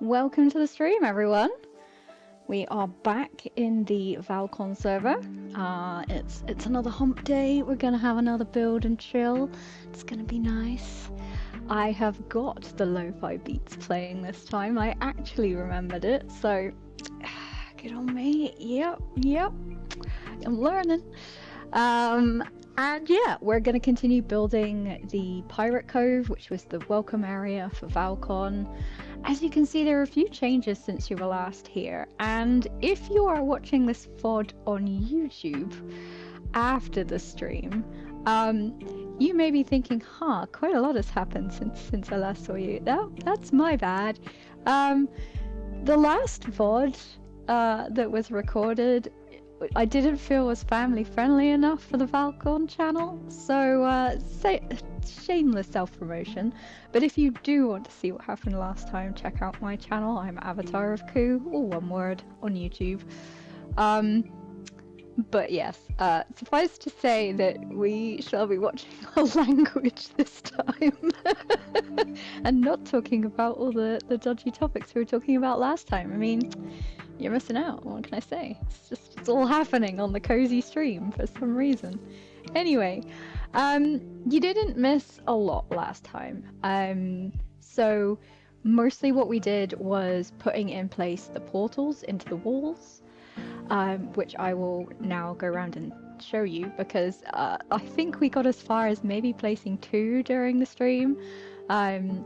Welcome to the stream, everyone. We are back in the Val-Con server. It's another hump day. We're gonna have another build and chill. It's gonna be nice. I have got the lo-fi beats playing this time. I actually remembered it, so good on me. Yep. I'm learning. And yeah, we're going to continue building the Pirate Cove, which was the welcome area for Val-Con. As you can see, there are a few changes since you were last here. And if you are watching this VOD on YouTube after the stream, you may be thinking, quite a lot has happened since I last saw you. No, that's my bad. The last VOD that was recorded, I didn't feel was family friendly enough for the Val-Con channel, so shameless self-promotion. But if you do want to see what happened last time, check out my channel. I'm Avatar of Ku, all one word, on YouTube. But yes, suffice to say that we shall be watching our language this time and not talking about all the dodgy topics we were talking about last time. I mean, you're missing out. What can I say? It's all happening on the cozy stream for some reason. Anyway, you didn't miss a lot last time. So mostly what we did was putting in place the portals into the walls, which I will now go around and show you because I think we got as far as maybe placing 2 during the stream.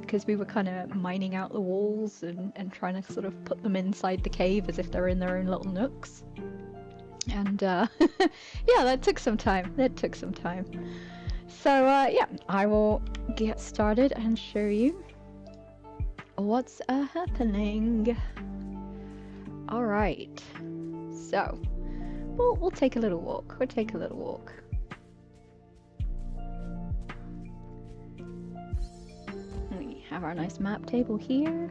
Because we were kind of mining out the walls and trying to sort of put them inside the cave as if they're in their own little nooks. And yeah, that took some time. So yeah, I will get started and show you what's happening. All right, so we'll take a little walk. We have our nice map table here.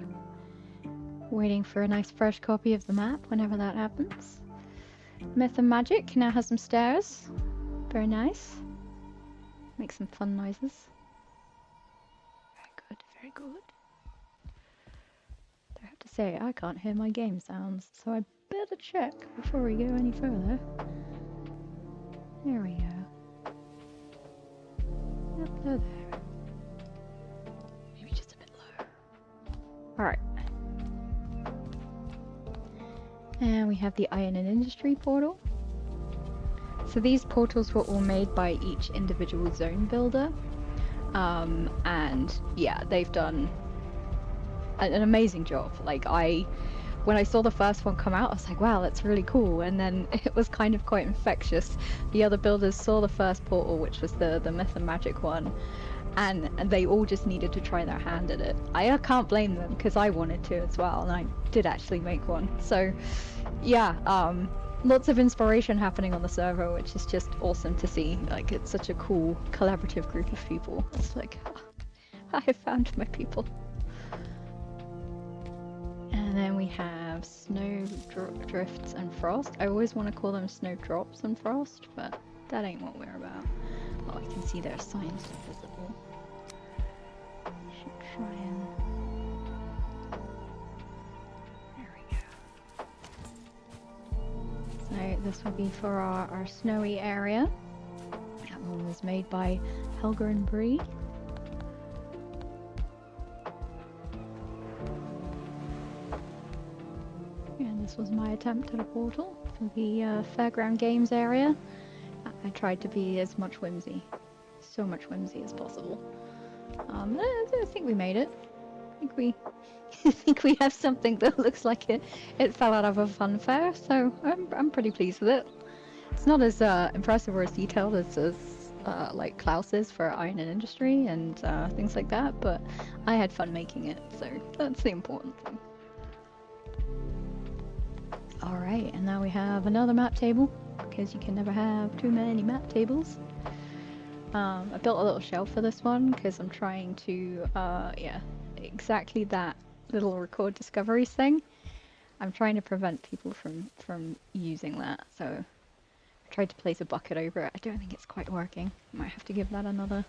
Waiting for a nice fresh copy of the map whenever that happens. Myth and Magic now has some stairs. Very nice. Make some fun noises. Very good. I have to say, I can't hear my game sounds, so I better check before we go any further. There we go. Up there. Alright. And we have the Iron and Industry portal. So these portals were all made by each individual zone builder. And yeah, they've done an amazing job. Like when I saw the first one come out, I was like, wow, that's really cool. And then it was kind of quite infectious. The other builders saw the first portal, which was the Myth and Magic one. And they all just needed to try their hand at it. I can't blame them because I wanted to as well, and I did actually make one. So yeah, lots of inspiration happening on the server, which is just awesome to see. Like, it's such a cool collaborative group of people. It's like, I have found my people. And then we have snow drifts and frost. I always want to call them snow drops and frost, but that ain't what we're about. Oh, I can see their signs are visible. Should try and... There we go. So this will be for our snowy area. That one was made by Helga and Bree. And this was my attempt at a portal for the Fairground Games area. I tried to be as much whimsy, so much whimsy as possible. I think we made it. I think we have something that looks like it fell out of a fun fair, so I'm pretty pleased with it. It's not as impressive or as detailed as like Klaus's for Iron and Industry and things like that, but I had fun making it, so that's the important thing. Alright, and now we have another map table, because you can never have too many map tables. I built a little shelf for this one, because I'm trying to, yeah, exactly that little record discoveries thing. I'm trying to prevent people from using that, so I tried to place a bucket over it. I don't think it's quite working. Might have to give that another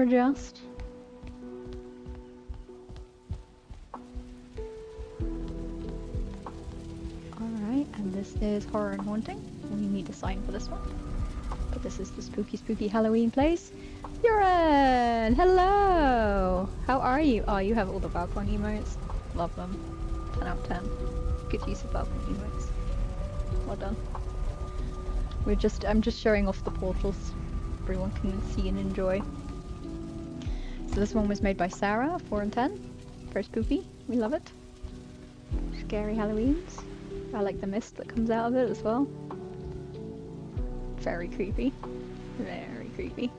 adjust. And this is Horror and Haunting. We need a sign for this one. But this is the spooky, spooky Halloween place. Yuren! Hello! How are you? Oh, you have all the Val-Con emotes. Love them. 10 out of 10. Good use of Val-Con emotes. Well done. I'm just showing off the portals. Everyone can see and enjoy. So this one was made by Sarah, 4 and 10. Very spooky. We love it. Scary Halloweens. I like the mist that comes out of it as well. Very creepy. Very creepy.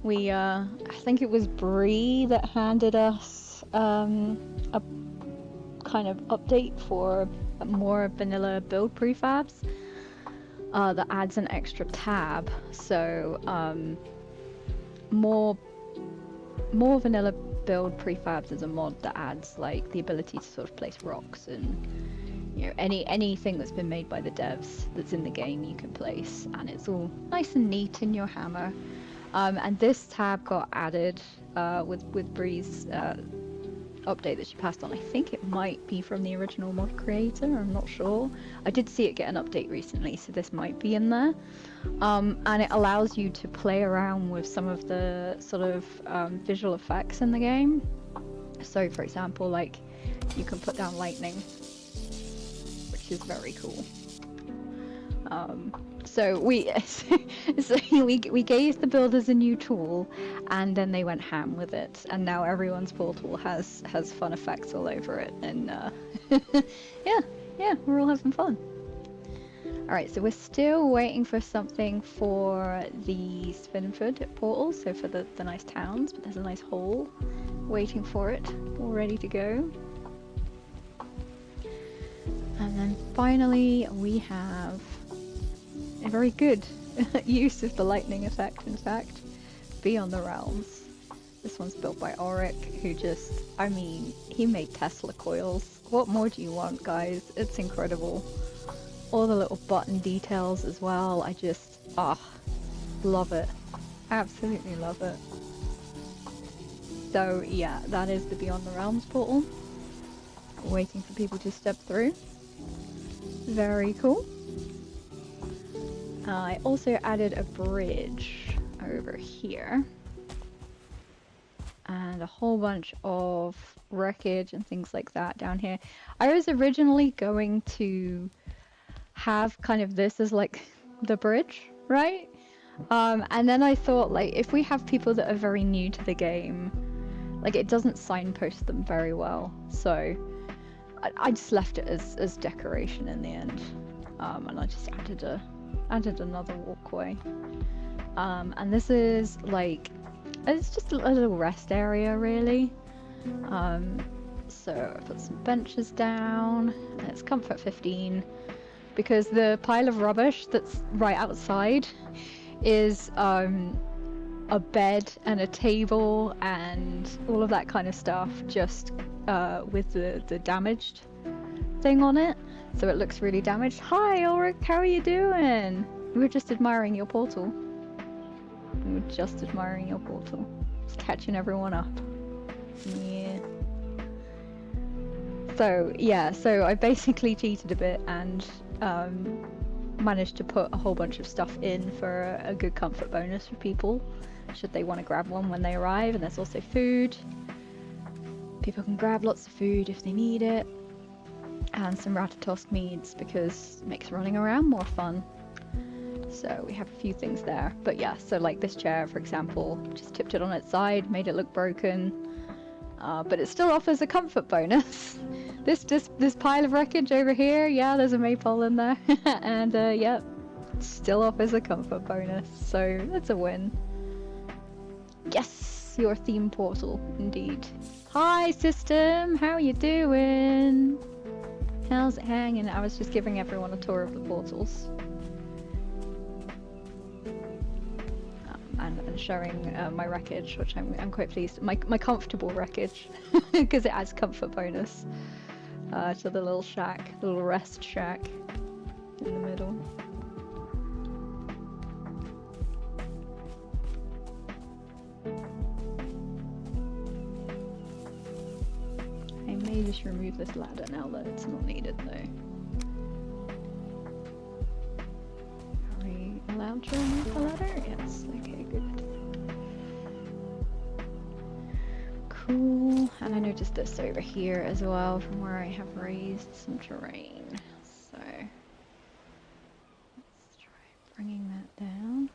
We, I think it was Bree that handed us a kind of update for more vanilla build prefabs that adds an extra tab. So more vanilla build prefabs is a mod that adds like the ability to sort of place rocks and anything that's been made by the devs that's in the game you can place, and it's all nice and neat in your hammer. And this tab got added with Bree's update that she passed on. I think it might be from the original mod creator, I'm not sure. I did see it get an update recently, so this might be in there. And it allows you to play around with some of the sort of visual effects in the game. So for example, like you can put down lightning, which is very cool. So we gave the builders a new tool, and then they went ham with it, and now everyone's portal has fun effects all over it, and yeah, we're all having fun. All right, so we're still waiting for something for the Svinford portal, so for the nice towns, but there's a nice hole waiting for it, all ready to go. And then finally we have a very good use of the lightning effect, in fact, Beyond the Realms. This one's built by Auric, who just, I mean, he made Tesla coils. What more do you want, guys? It's incredible. All the little button details as well, I just, love it. Absolutely love it. So yeah, that is the Beyond the Realms portal. Waiting for people to step through. Very cool. I also added a bridge over here. And a whole bunch of wreckage and things like that down here. I was originally going to have kind of this as like the bridge, right? And then I thought, like, if we have people that are very new to the game, like, it doesn't signpost them very well. So I just left it as decoration in the end. And I just added another walkway. And this is like, it's just a little rest area really. So I put some benches down, and it's comfort 15 because the pile of rubbish that's right outside is a bed and a table and all of that kind of stuff, just with the damaged thing on it, so it looks really damaged. Hi Ulrich, how are you doing? We were just admiring your portal. Just catching everyone up. Yeah. So yeah, so I basically cheated a bit and managed to put a whole bunch of stuff in for a good comfort bonus for people, should they want to grab one when they arrive. And there's also food. People can grab lots of food if they need it. And some Ratatosk meads, because it makes running around more fun. So we have a few things there. But yeah, so like this chair, for example, just tipped it on its side, made it look broken. But it still offers a comfort bonus. This pile of wreckage over here, yeah, there's a maypole in there. And yeah, still offers a comfort bonus. So that's a win. Yes, your theme portal, indeed. Hi system, how you doing? How's it hanging? I was just giving everyone a tour of the portals. And showing my wreckage, which I'm quite pleased. My comfortable wreckage, because it adds comfort bonus to the little shack, little rest shack in the middle. I may just remove this ladder now that it's not needed though. module need the ladder? Yes, okay, good. Cool, and I noticed this over here as well from where I have raised some terrain. So, let's try bringing that down.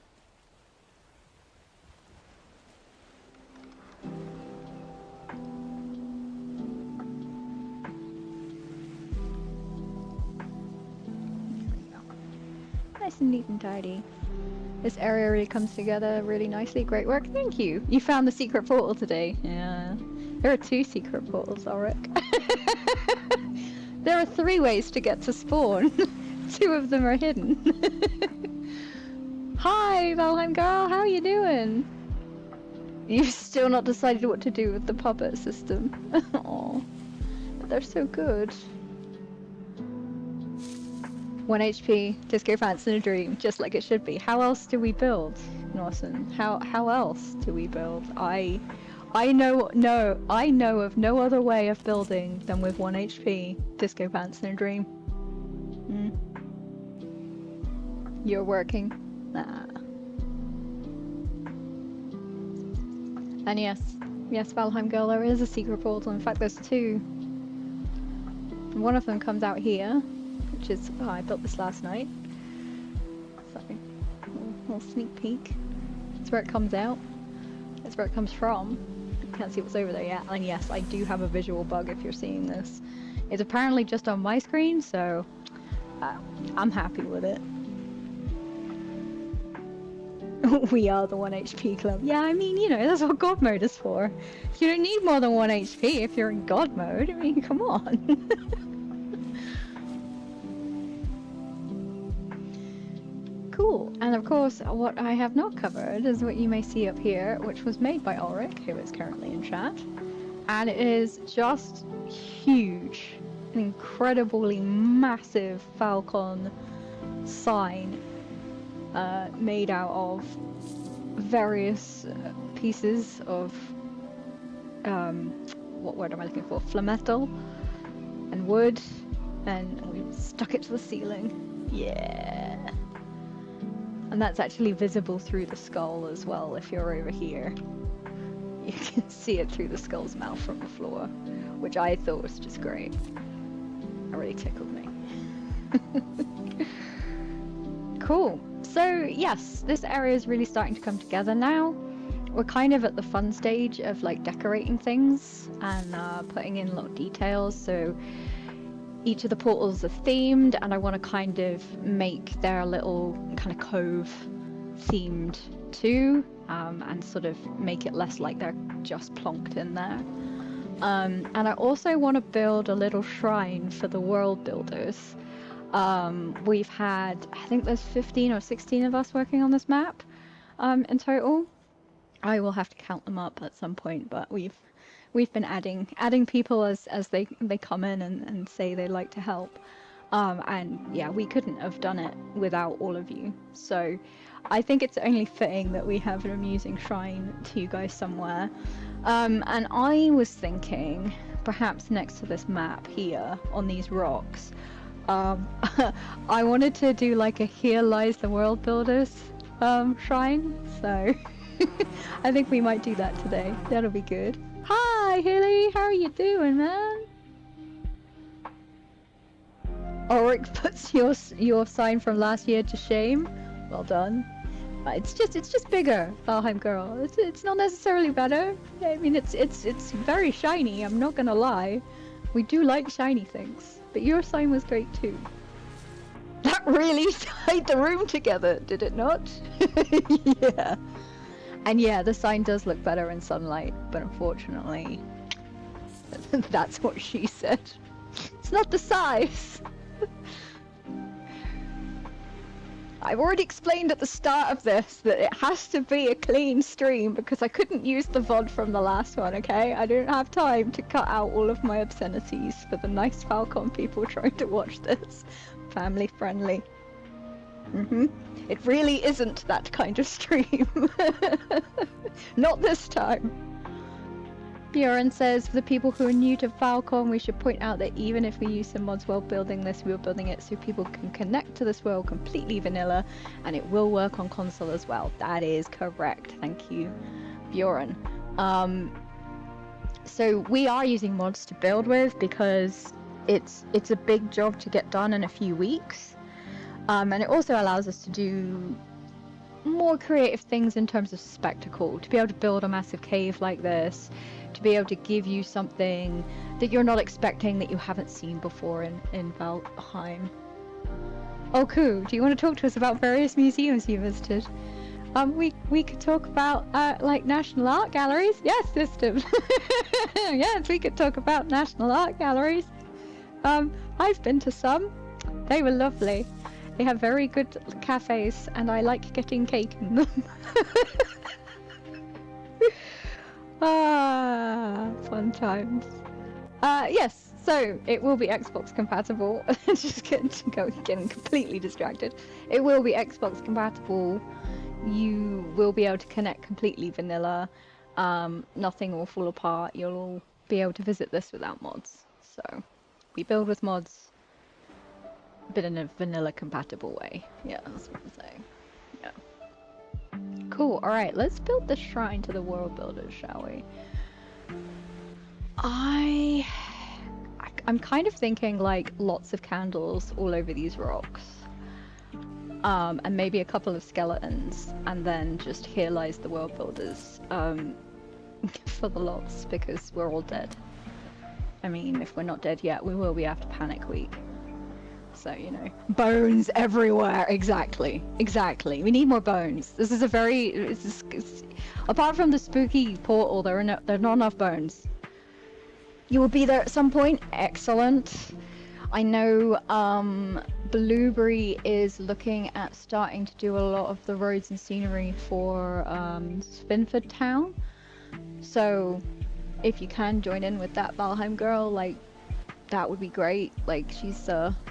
Nice and neat and tidy. This area really comes together really nicely. Great work. Thank you. You found the secret portal today. Yeah. There are 2 secret portals, Ulrich. There are 3 ways to get to spawn. 2 of them are hidden. Hi, Valheim girl. How are you doing? You've still not decided what to do with the puppet system. Aww. But they're so good. 1 HP, Disco Pants in a Dream, just like it should be. How else do we build, Norson? How else do we build? I know of no other way of building than with 1 HP, Disco Pants in a Dream. You're working. Nah. And yes, Valheim girl, there is a secret portal. In fact, there's 2. One of them comes out here. Which is, oh, I built this last night. Sorry, little sneak peek. That's where it comes out. That's where it comes from. You can't see what's over there yet. And yes, I do have a visual bug if you're seeing this. It's apparently just on my screen, so I'm happy with it. We are the 1 HP club. Yeah, I mean, you know, that's what God mode is for. You don't need more than 1 HP if you're in God mode. I mean, come on. Cool, and of course what I have not covered is what you may see up here, which was made by Ulrich, who is currently in chat, and it is just huge, an incredibly massive Val-Con sign made out of various pieces of, what word am I looking for, flametal and wood, and we stuck it to the ceiling. Yeah. And that's actually visible through the skull as well. If you're over here, you can see it through the skull's mouth from the floor, which I thought was just great. It really tickled me. Cool. So yes, this area is really starting to come together now. We're kind of at the fun stage of like decorating things and putting in a lot of details. So each of the portals are themed, and I want to kind of make their little kind of cove themed too, and sort of make it less like they're just plonked in there. And I also want to build a little shrine for the world builders. We've had, I think there's 15 or 16 of us working on this map in total. I will have to count them up at some point, but we've been adding people as they come in and say they'd like to help, and yeah, we couldn't have done it without all of you. So I think it's only fitting that we have an amusing shrine to you guys somewhere. And I was thinking perhaps next to this map here on these rocks, I wanted to do like a Here Lies the World Builders shrine. So I think we might do that today. That'll be good. Hi, Hilly. How are you doing, man? Ulrich puts your sign from last year to shame. Well done. It's just bigger, Valheim girl. It's not necessarily better. I mean, it's very shiny. I'm not gonna lie. We do like shiny things, but your sign was great too. That really tied the room together, did it not? Yeah. And yeah, the sign does look better in sunlight, but unfortunately, that's what she said. It's not the size. I've already explained at the start of this that it has to be a clean stream because I couldn't use the VOD from the last one, okay? I don't have time to cut out all of my obscenities for the nice Val-Con people trying to watch this. Family friendly. It really isn't that kind of stream. Not this time. Bjorn says, for the people who are new to Val-Con, we should point out that even if we use some mods while building this, we are building it so people can connect to this world completely vanilla, and it will work on console as well. That is correct. Thank you, Bjorn. So we are using mods to build with because it's a big job to get done in a few weeks, and it also allows us to do more creative things in terms of spectacle, to be able to build a massive cave like this, to be able to give you something that you're not expecting, that you haven't seen before in Valheim. Oh, cool. Do you want to talk to us about various museums you visited? We could talk about like national art galleries. Yes, system. Yes, we could talk about national art galleries. I've been to some. They were lovely. They have very good cafes, and I like getting cake in them. Ah, fun times. Yes, so it will be Xbox compatible. Just getting completely distracted. It will be Xbox compatible. You will be able to connect completely vanilla. Nothing will fall apart. You'll all be able to visit this without mods. So we build with mods, but in a vanilla compatible way. Yeah, that's what I'm saying. Yeah. Cool. All right, let's build the shrine to the world builders, shall we? I'm kind of thinking like lots of candles all over these rocks. And maybe a couple of skeletons, and then just here lies the world builders for the lots, because we're all dead. I mean, if we're not dead yet, we will be after Panic Week. So, you know, bones everywhere. Exactly. We need more bones. This is a very... apart from the spooky portal, there are not enough bones. You will be there at some point. Excellent. I know Blueberry is looking at starting to do a lot of the roads and scenery for Svinford Town. So if you can join in with that Valheim girl, like, that would be great. Like, she's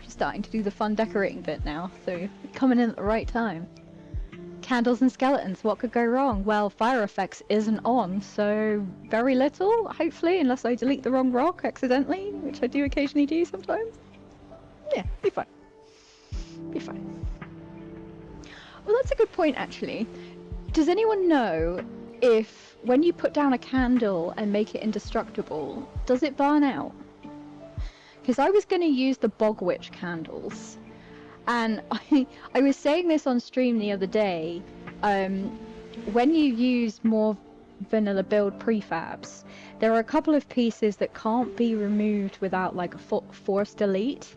starting to do the fun decorating bit now, so coming in at the right time. Candles and skeletons, what could go wrong? Well, fire effects isn't on, so very little, hopefully, unless I delete the wrong rock accidentally, which I do occasionally do sometimes. Yeah, be fine. Be fine. Well, that's a good point, actually. Does anyone know if, when you put down a candle and make it indestructible, does it burn out? Because I was going to use the Bog Witch candles, and I was saying this on stream the other day, when you use more vanilla build prefabs, there are a couple of pieces that can't be removed without like a forced delete,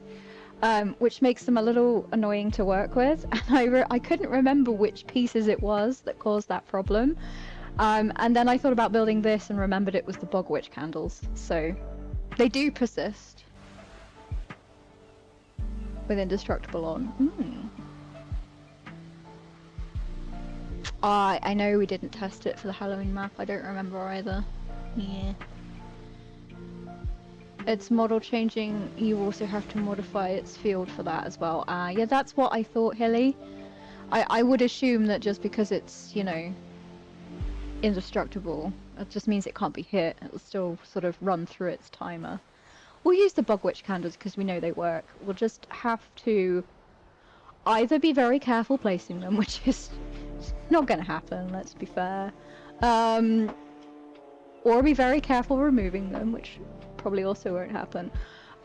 which makes them a little annoying to work with, and I couldn't remember which pieces it was that caused that problem, and then I thought about building this and remembered it was the Bog Witch candles, so they do persist with indestructible on. I know we didn't test it for the Halloween map. I don't remember either. Yeah. It's model changing. You also have to modify its field for that as well. Yeah, that's what I thought, Hilly. I would assume that just because it's, you know, indestructible, it just means it can't be hit. It'll still sort of run through its timer. We'll use the Bog Witch candles because we know they work. We'll just have to either be very careful placing them, which is not going to happen, let's be fair, or be very careful removing them, which probably also won't happen.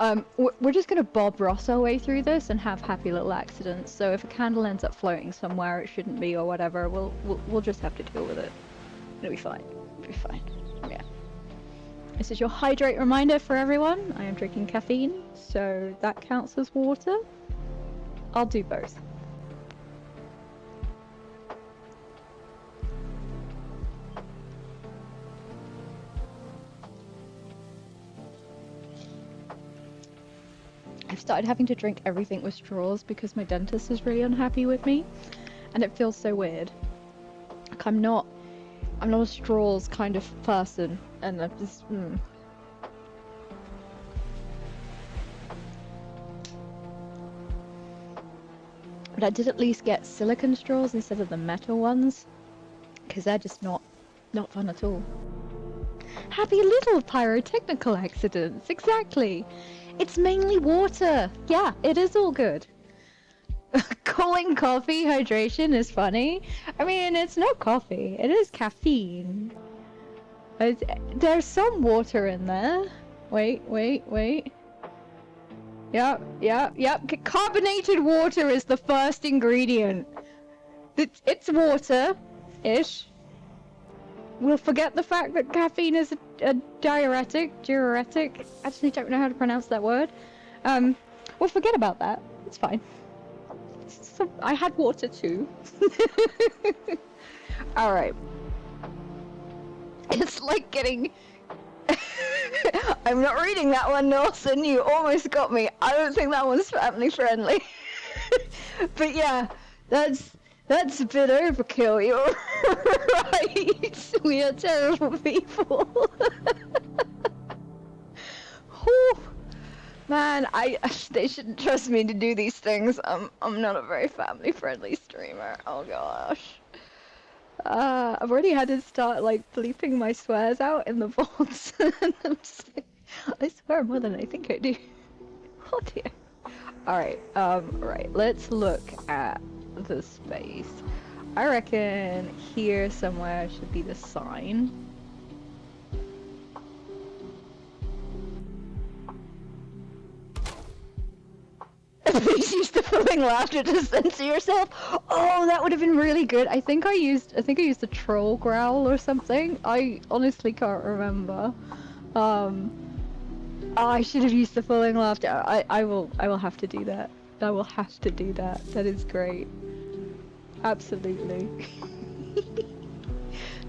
We're just going to Bob Ross our way through this and have happy little accidents. So if a candle ends up floating somewhere it shouldn't be or whatever, we'll just have to deal with it. It'll be fine. It'll be fine. Yeah. This is your hydrate reminder for everyone. I am drinking caffeine, so that counts as water. I'll do both. I've started having to drink everything with straws because my dentist is really unhappy with me, and it feels so weird. Like I'm not a straws kind of person, and I just But I did at least get silicone straws instead of the metal ones, because they're just not fun at all. Happy little pyrotechnical accidents, exactly. It's mainly water. Yeah, it is all good. Calling coffee hydration is funny. I mean, it's not coffee, it is caffeine. There's some water in there. Wait. Yep. Carbonated water is the first ingredient. It's water-ish. We'll forget the fact that caffeine is a diuretic. I actually don't know how to pronounce that word. We'll forget about that. It's fine. So, I had water too. Alright. It's like getting... I'm not reading that one, Nelson. You almost got me. I don't think that one's family friendly. But yeah, that's a bit overkill. You're right. We are terrible people. Whew. Man, they shouldn't trust me to do these things. I'm not a very family friendly streamer. Oh gosh. I've already had to start like bleeping my swears out in the vaults. I'm just like, I swear more than I think I do. Oh dear. Alright, right, let's look at the space. I reckon here somewhere should be the sign. Please use the filling laughter to censor yourself. Oh, that would have been really good. I think I used a troll growl or something. I honestly can't remember. I should have used the filling laughter. I will have to do that. I will have to do that. That is great. Absolutely.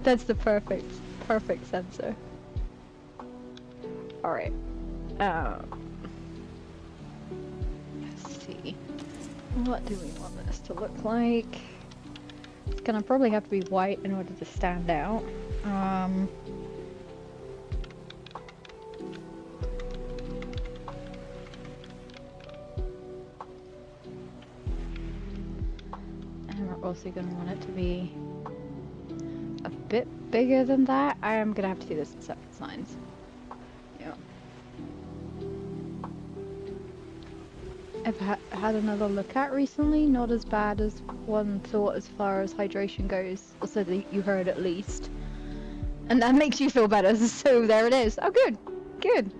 That's the perfect censor. All right. What do we want this to look like? It's gonna probably have to be white in order to stand out. And we're also gonna want it to be a bit bigger than that. I am gonna have to do this in separate signs. Yeah. I've had another look at recently, not as bad as one thought as far as hydration goes, so that you heard at least. And that makes you feel better, so there it is. Oh good, good.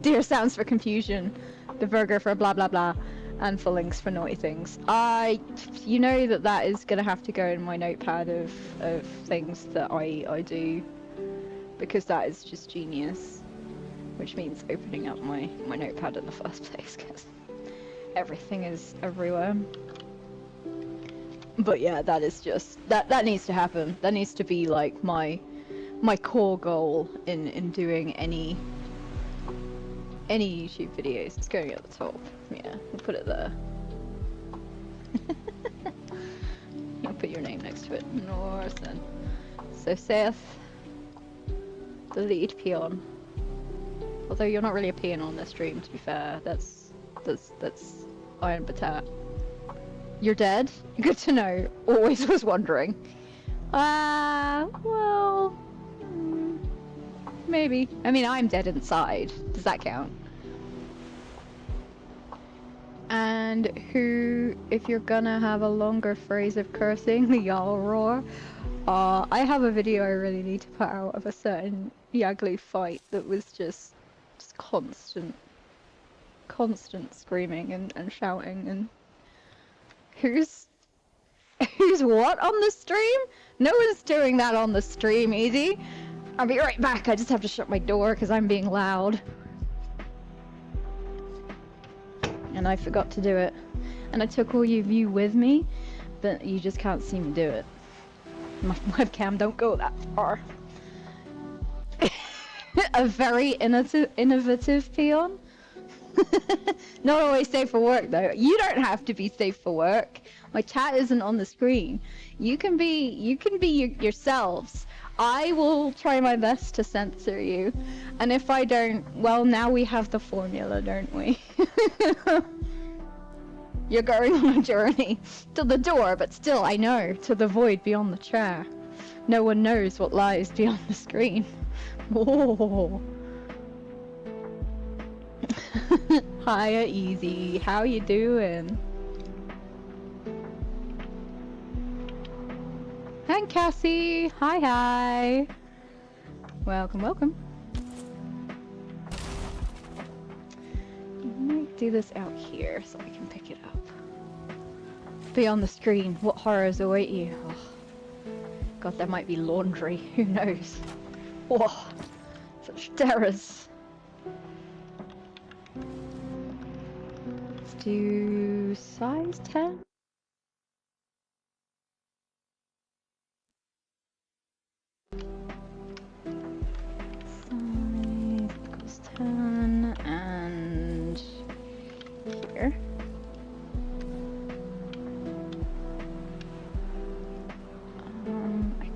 Dear sounds for confusion, the burger for blah blah blah, and for links for naughty things. You know that is gonna have to go in my notepad of things that I do, because that is just genius. Which means opening up my notepad in the first place, because everything is everywhere. But yeah, that is just that needs to happen. That needs to be like my core goal in doing any YouTube videos. It's going at the top. Yeah, we'll put it there. You'll put your name next to it. Northern. So Seth, the lead peon. Although you're not really a peon on this stream, to be fair. That's Iron Batat. You're dead? Good to know. Always was wondering. Well... maybe. I mean, I'm dead inside. Does that count? And who, if you're gonna have a longer phrase of cursing, the Jarl roar, I have a video I really need to put out of a certain Yaglu fight that was just constant screaming and shouting. And who's what on the stream? No one's doing that on the stream, easy. I'll be right back. I just have to shut my door because I'm being loud. And I forgot to do it. And I took all of you with me, but you just can't see me do it. My webcam don't go that far. A very innovative peon. Not always safe for work though. You don't have to be safe for work. My chat isn't on the screen. You can be yourselves. I will try my best to censor you. And if I don't, well, now we have the formula, don't we? You're going on a journey to the door, but still, I know, to the void beyond the chair. No one knows what lies beyond the screen. Oh. Hiya, Easy. How you doing? And Cassie. Hi, hi. Welcome, welcome. I might do this out here so I can pick it up. Beyond the screen, what horrors await you? Oh. God, there might be laundry. Who knows? Whoa, such terrors. Let's do size 10. Size equals 10 and here. I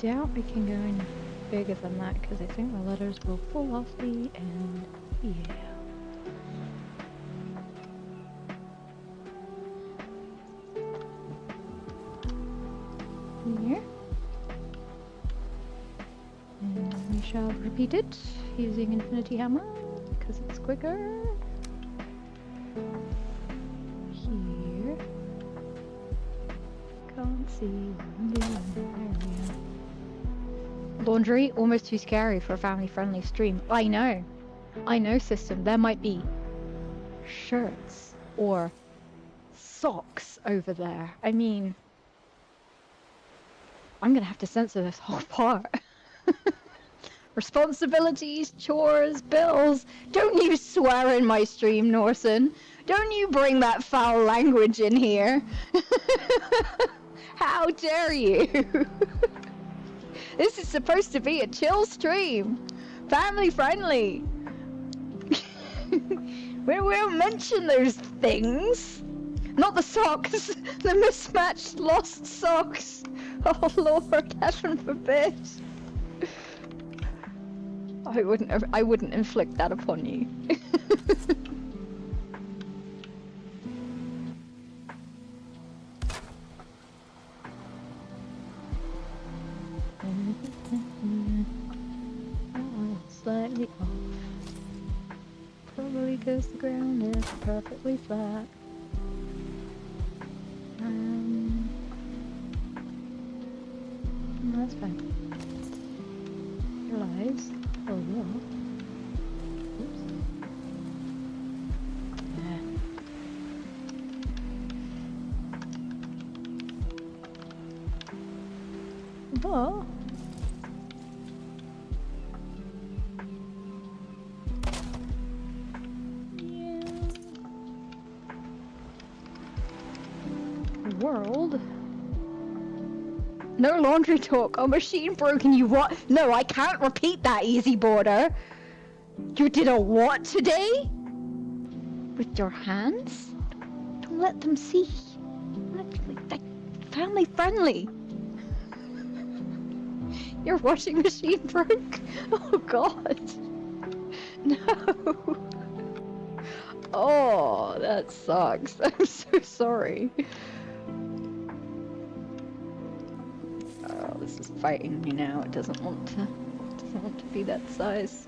doubt I can go any bigger than that because I think the letters will fall off the end. Yeah. Here. And we shall repeat it using Infinity Hammer because it's quicker. Here. Can't see what I'm doing. There we are. Laundry, almost too scary for a family-friendly stream. I know, system. There might be shirts or socks over there. I mean, I'm gonna have to censor this whole part. Responsibilities, chores, bills. Don't you swear in my stream, Norson. Don't you bring that foul language in here. How dare you? This is supposed to be a chill stream. Family friendly. We won't mention those things. Not the socks. The mismatched lost socks. Oh Lord, heaven forbid. I wouldn't inflict that upon you. Slightly off. Probably because the ground is perfectly flat. That's fine. Realize. Oh yeah. Oops. But world. No laundry talk. Oh, machine broken. You what? No, I can't repeat that, Easy Border. You did a what today? With your hands? Don't let them see. Like family friendly. Your washing machine broke? Oh God. No. Oh, that sucks. I'm so sorry. Oh, this is fighting me now. It doesn't want to be that size.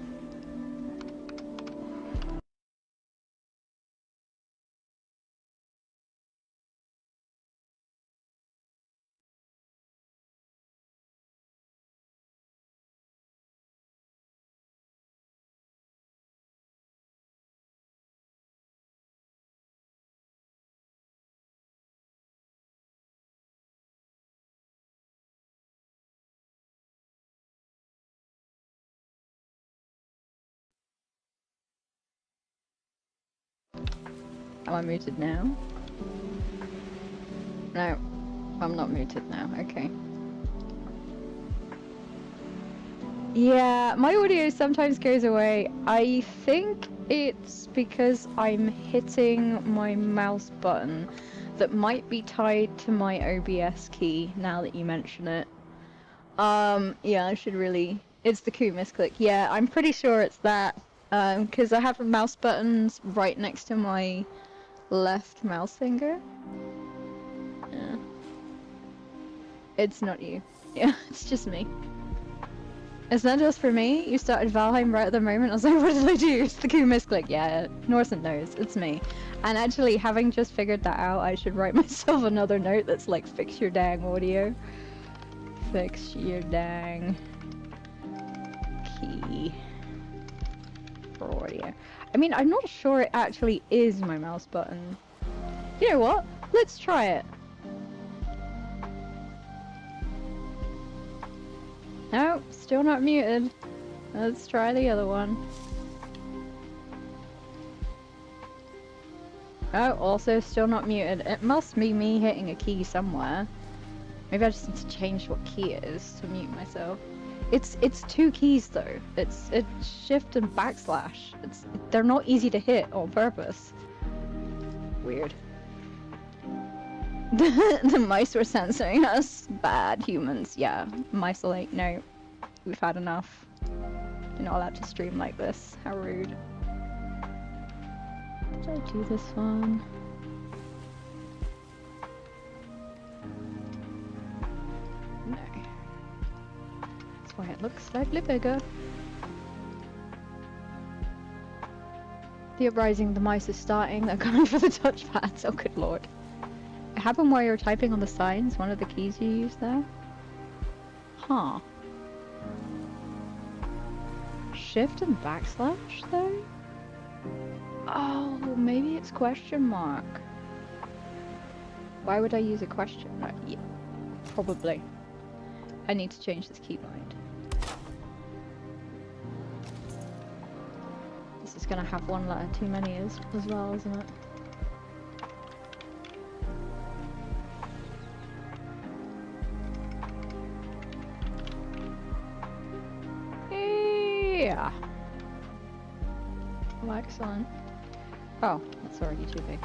Am I muted now? No, I'm not muted now. Okay. Yeah, my audio sometimes goes away. I think it's because I'm hitting my mouse button that might be tied to my OBS key now that you mention it. Yeah, I should really... It's the Q misclick. Yeah, I'm pretty sure it's that. Because I have the mouse buttons right next to my left mouse finger. Yeah. It's not you. Yeah, it's just me. It's not just for me. You started Valheim right at the moment. I was like, what did I do? It's the Q misclick. Yeah, Norsen knows. It's me. And actually, having just figured that out, I should write myself another note that's like, fix your dang audio. Fix your dang key for audio. I mean, I'm not sure it actually is my mouse button. You know what? Let's try it. No, still not muted. Let's try the other one. Oh, also still not muted. It must be me hitting a key somewhere. Maybe I just need to change what key it is to mute myself. It's two keys though. It's shift and backslash. They're not easy to hit on purpose. Weird. The mice were censoring us. Bad humans. Yeah, mice are like, no, we've had enough. You're not allowed to stream like this. How rude. Did I do this one? No. That's why it looks slightly bigger. The uprising, the mice is starting. They're coming for the touchpads. Oh, good lord. It happened while you're typing on the signs, one of the keys you use there? Huh. Shift and backslash though? Oh, maybe it's question mark. Why would I use a question mark? Yeah, probably. I need to change this keybind. This is gonna have one letter too many as well, isn't it? Yeah. Well, excellent. Oh, that's already too big.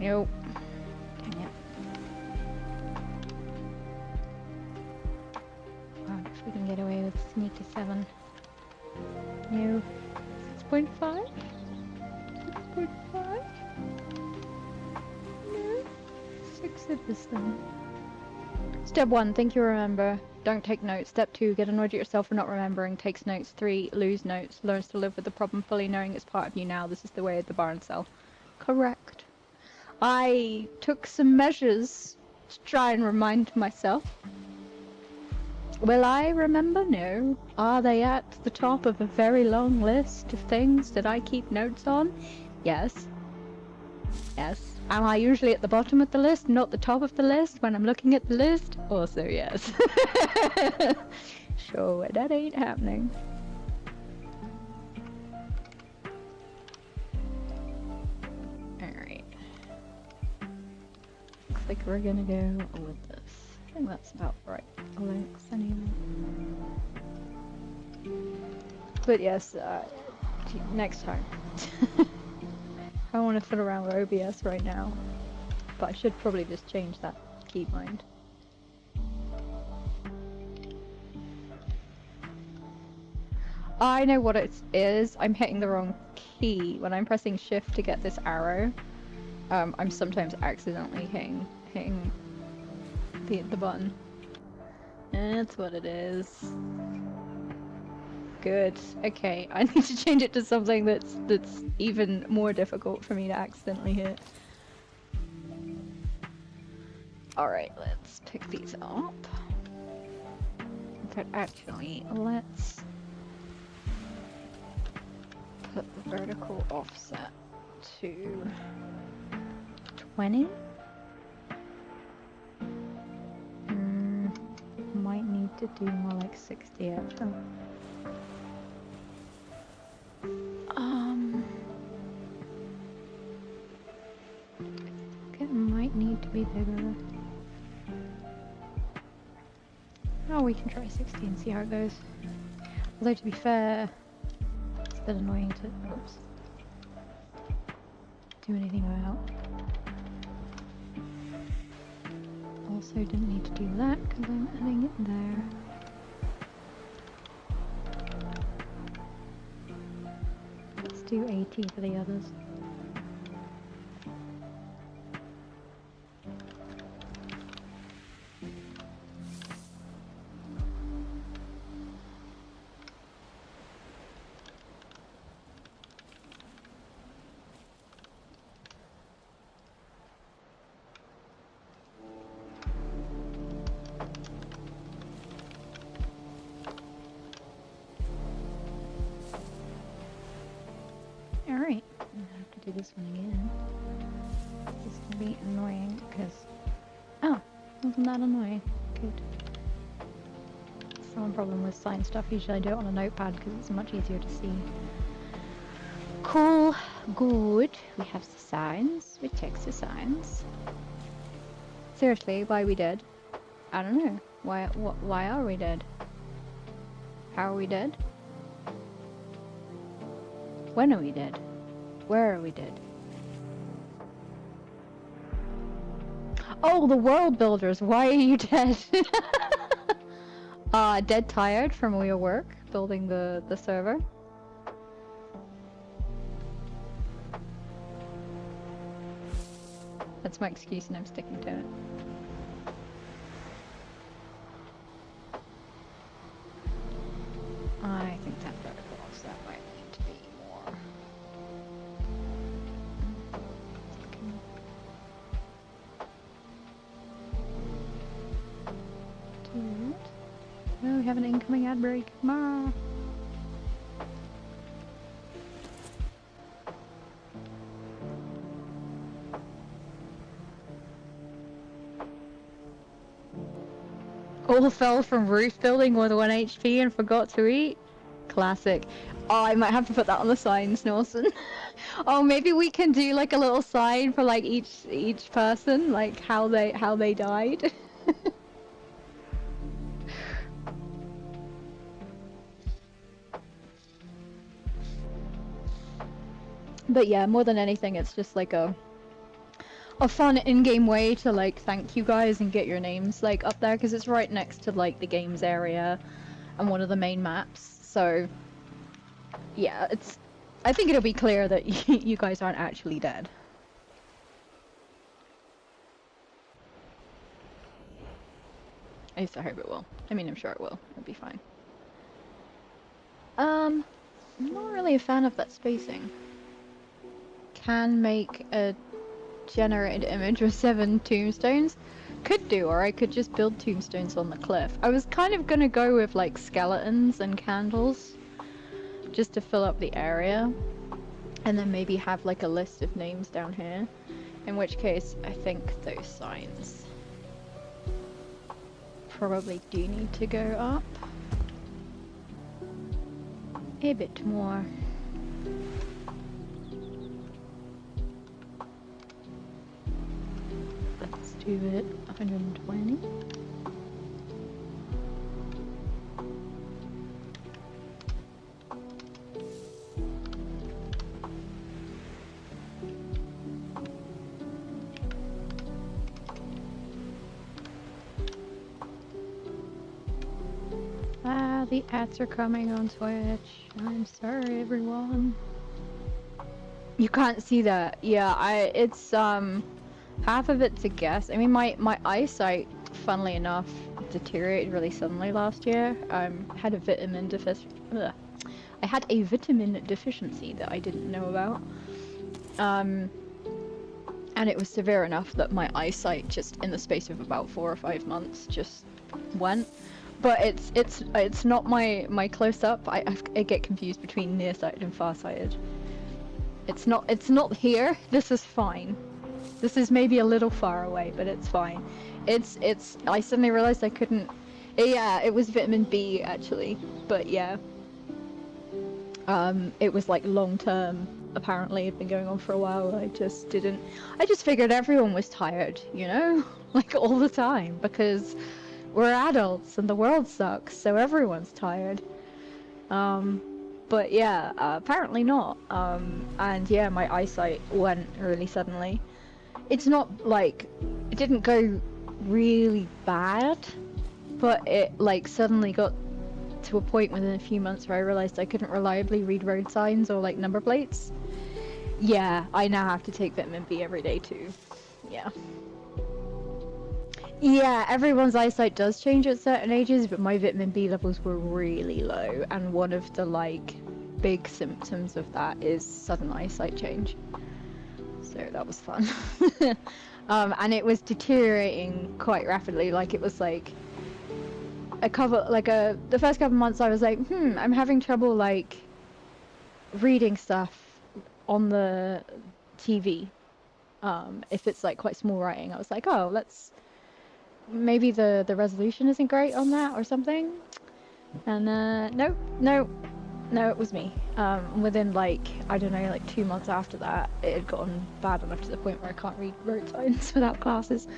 Nope. Dang it. Wow, if we can get away with sneaky 7. No. 6.5? 6.5? No. 6 it is then. Step 1, think you remember. Don't take notes. Step 2, get annoyed at yourself for not remembering. Takes notes. 3, lose notes. Learns to live with the problem fully knowing it's part of you now. This is the way of the barn cell. Correct. I took some measures to try and remind myself. Will I remember? No. Are they at the top of a very long list of things that I keep notes on? Yes. Yes. Am I usually at the bottom of the list, not the top of the list when I'm looking at the list? Also yes. Sure, that ain't happening. Alright. Looks like we're gonna go with this. I think that's about right. Links anyway. But yes, next time. I want to fiddle around with OBS right now, but I should probably just change that keybind. I know what it is. I'm hitting the wrong key. When I'm pressing shift to get this arrow, I'm sometimes accidentally hitting the button. That's what it is. Good. Okay, I need to change it to something that's even more difficult for me to accidentally hit. Alright, let's pick these up. But actually, let's put the vertical offset to 20. Might need to do more like 60 actually. It might need to be bigger. Oh, we can try 60 and see how it goes. Although to be fair, it's a bit annoying to do anything about. Also didn't need to do that because I'm adding it there. Let's do 80 for the others. this one again. This is gonna be annoying because... Oh, wasn't that annoying? Good. Some problem with sign stuff. Usually I do it on a notepad because it's much easier to see. Cool. Good. We have the signs. We take the signs. Seriously, why are we dead? I don't know. Why are we dead? How are we dead? When are we dead? Where are we dead? Oh, the world builders. Why are you dead? Dead tired from all your work building the server. That's my excuse and I'm sticking to it. I think that vertical, so that might need to be more. Oh, we have an incoming ad break. Ma. All fell from roof building with 1 HP and forgot to eat. Classic. Oh, I might have to put that on the signs, Norson. Oh, maybe we can do like a little sign for like each person, like how they died. But yeah, more than anything, it's just like a fun in-game way to like thank you guys and get your names like up there because it's right next to like the games area and one of the main maps. So yeah, I think it'll be clear that you guys aren't actually dead. At least I hope it will. I mean, I'm sure it will. It'll be fine. I'm not really a fan of that spacing. Can make a generated image with 7 tombstones. Could do, or I could just build tombstones on the cliff. I was kind of gonna go with like skeletons and candles just to fill up the area, and then maybe have like a list of names down here, in which case I think those signs probably do need to go up a bit more. Let's do it 120. The ads are coming on Twitch. I'm sorry, everyone. You can't see that. Yeah, it's half of it's a guess. I mean, my eyesight, funnily enough, deteriorated really suddenly last year. I had a vitamin deficiency that I didn't know about. And it was severe enough that my eyesight just in the space of about 4 or 5 months just went. But it's not my close up. I get confused between nearsighted and farsighted. It's not here. This is fine. This is maybe a little far away, but it's fine. I suddenly realized I couldn't. Yeah, it was vitamin B actually, but yeah. It was like long term. Apparently, it'd been going on for a while. I just figured everyone was tired, you know, like all the time because we're adults and the world sucks, so everyone's tired. But yeah, apparently not. And yeah, my eyesight went really suddenly. It's not like, it didn't go really bad, but it like suddenly got to a point within a few months where I realized I couldn't reliably read road signs or like number plates. Yeah, I now have to take vitamin B every day too. Yeah. Yeah, everyone's eyesight does change at certain ages, but my vitamin B levels were really low, and one of the like big symptoms of that is sudden eyesight change. So that was fun. And it was deteriorating quite rapidly. Like it was like the first couple of months I was like, I'm having trouble like reading stuff on the TV. If it's like quite small writing, I was like, oh, maybe the resolution isn't great on that or something. And no, it was me. Within like, I don't know, like 2 months after that, it had gotten bad enough to the point where I can't read road signs without glasses.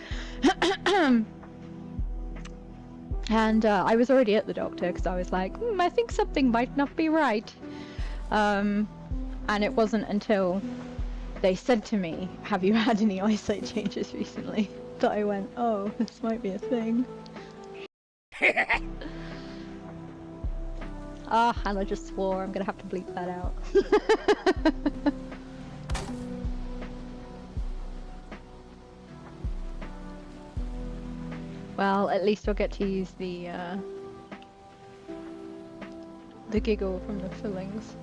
And I was already at the doctor because I was like, I think something might not be right. And it wasn't until they said to me, have you had any eyesight changes recently? That I went, oh, this might be a thing. And I just swore. I'm gonna have to bleep that out. Well, at least I'll get to use the giggle from the fillings.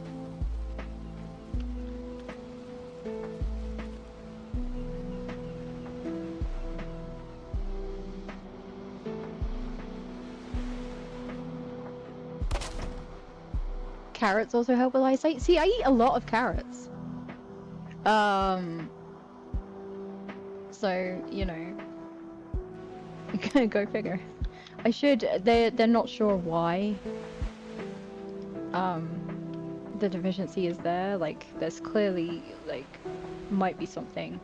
Carrots also help with eyesight. See, I eat a lot of carrots. So, you know, go figure. I should. They're not sure why. The deficiency is there. Like, there's clearly like might be something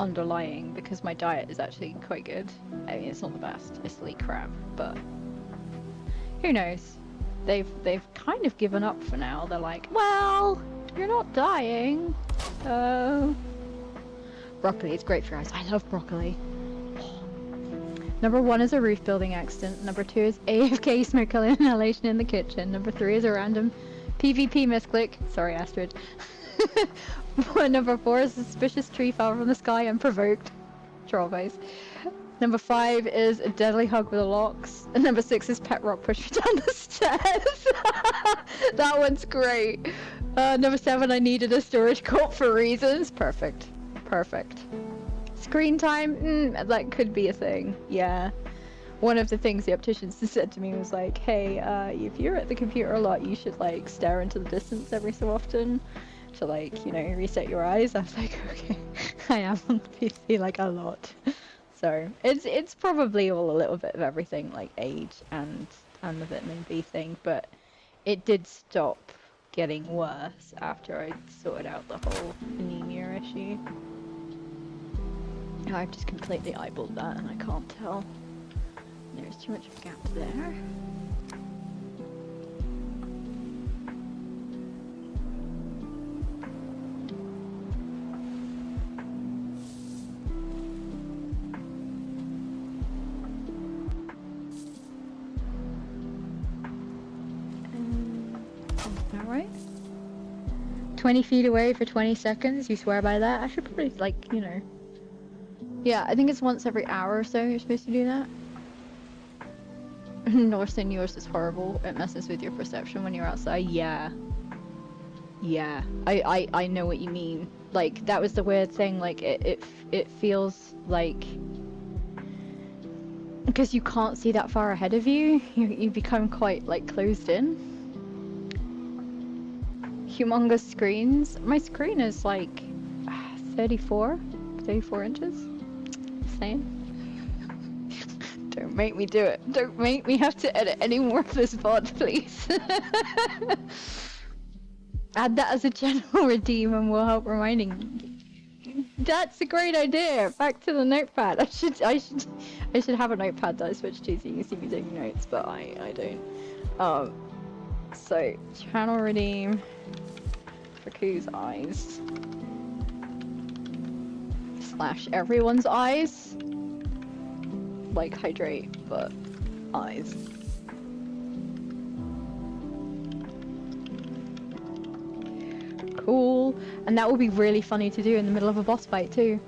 underlying because my diet is actually quite good. I mean, it's not the best. It's like crap, but who knows? They've kind of given up for now. They're like, well, you're not dying. Broccoli is great for your eyes. I love broccoli. Number 1 is a roof building accident. Number 2 is AFK smoke inhalation in the kitchen. Number 3 is a random PvP misclick. Sorry, Astrid. Number 4 is a suspicious tree fell from the sky unprovoked. Troll face. Number 5 is a deadly hug with a locks. And number 6 is pet rock pusher down the stairs. That one's great. Number 7, I needed a storage cult for reasons. Perfect. Perfect. Screen time? That could be a thing. Yeah. One of the things the opticians said to me was like, hey, if you're at the computer a lot, you should like stare into the distance every so often to like, you know, reset your eyes. I was like, okay, I am on the PC like a lot. So it's probably all a little bit of everything, like age and the vitamin B thing, but it did stop getting worse after I sorted out the whole anemia issue. I've just completely eyeballed that and I can't tell. There's too much of a gap there. Is that right? 20 feet away for 20 seconds, you swear by that? I should probably, like, you know. Yeah, I think it's once every hour or so you're supposed to do that. Northern yours is horrible. It messes with your perception when you're outside. Yeah. Yeah. I know what you mean. Like, that was the weird thing. Like, it feels like... because you can't see that far ahead of you, you become quite, like, closed in. Humongous screens. My screen is, like, 34 inches. Same. Don't make me do it. Don't make me have to edit any more of this VOD, please. Add that as a general redeem and we'll help reminding you. That's a great idea. Back to the notepad. I should have a notepad that I switch to so you can see me taking notes, but I don't. So channel redeem for Koo's eyes. / everyone's eyes. Like hydrate, but eyes. Cool. And that will be really funny to do in the middle of a boss fight too.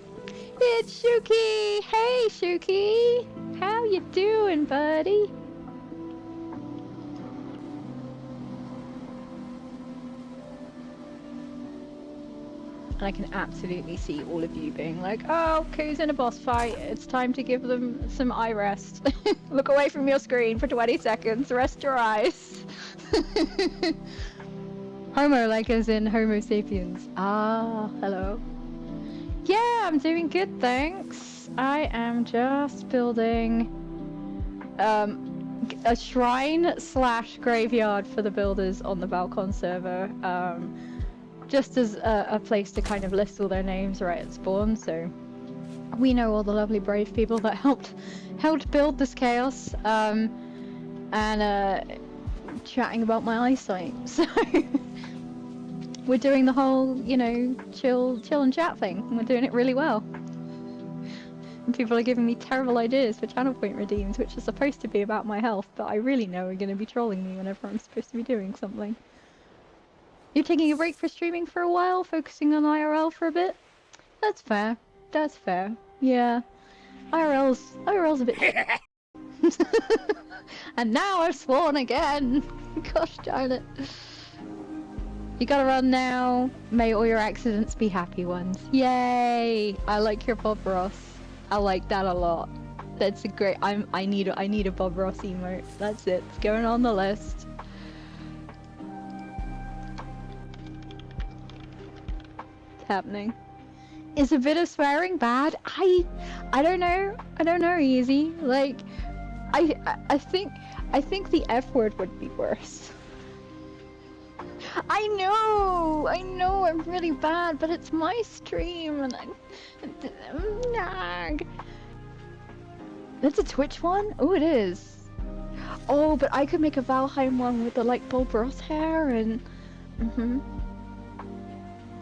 It's Shuki! Hey Shuki! How you doing, buddy? And I can absolutely see all of you being like, oh, Koo's in a boss fight, it's time to give them some eye rest. Look away from your screen for 20 seconds, rest your eyes. Homo, like as in Homo sapiens. Ah, hello. Yeah, I'm doing good, thanks. I am just building a shrine / graveyard for the builders on the Val-Con server. Just as a place to kind of list all their names right at spawn, so we know all the lovely brave people that helped build this chaos. And chatting about my eyesight. So we're doing the whole, you know, chill and chat thing, and we're doing it really well. And people are giving me terrible ideas for channel point redeems, which are supposed to be about my health, but I really know are going to be trolling me whenever I'm supposed to be doing something. You're taking a break for streaming for a while, focusing on IRL for a bit? That's fair. That's fair. Yeah. IRL's a bit And now I've sworn again! Gosh darn it. You gotta run now. May all your accidents be happy ones. Yay! I like your Bob Ross. I like that a lot. That's a great. I need a Bob Ross emote. That's it. It's going on the list. It's happening. Is a bit of swearing bad? I don't know. I don't know, Easy. Like, I think the F word would be worse. I know, I'm really bad, but it's my stream, and I'm nag. That's a Twitch one? Oh, it is. Oh, but I could make a Valheim one with the, like, Bob Ross hair, and...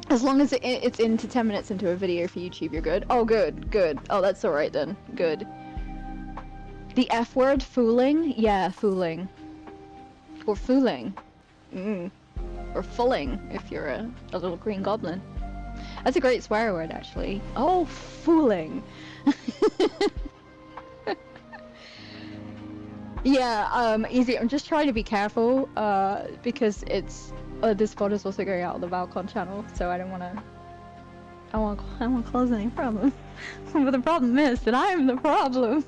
As long as it's into 10 minutes into a video for YouTube, you're good. Oh, good. Oh, that's alright then. Good. The F word, fooling? Yeah, fooling. Or fooling. Or fulling, if you're a little green goblin. That's a great swear word, actually. Oh, fooling. Yeah, easy. I'm just trying to be careful, because it's... this VOD is also going out on the Val-Con channel, so I don't want to... I won't cause any problem. But the problem is that I'm the problem.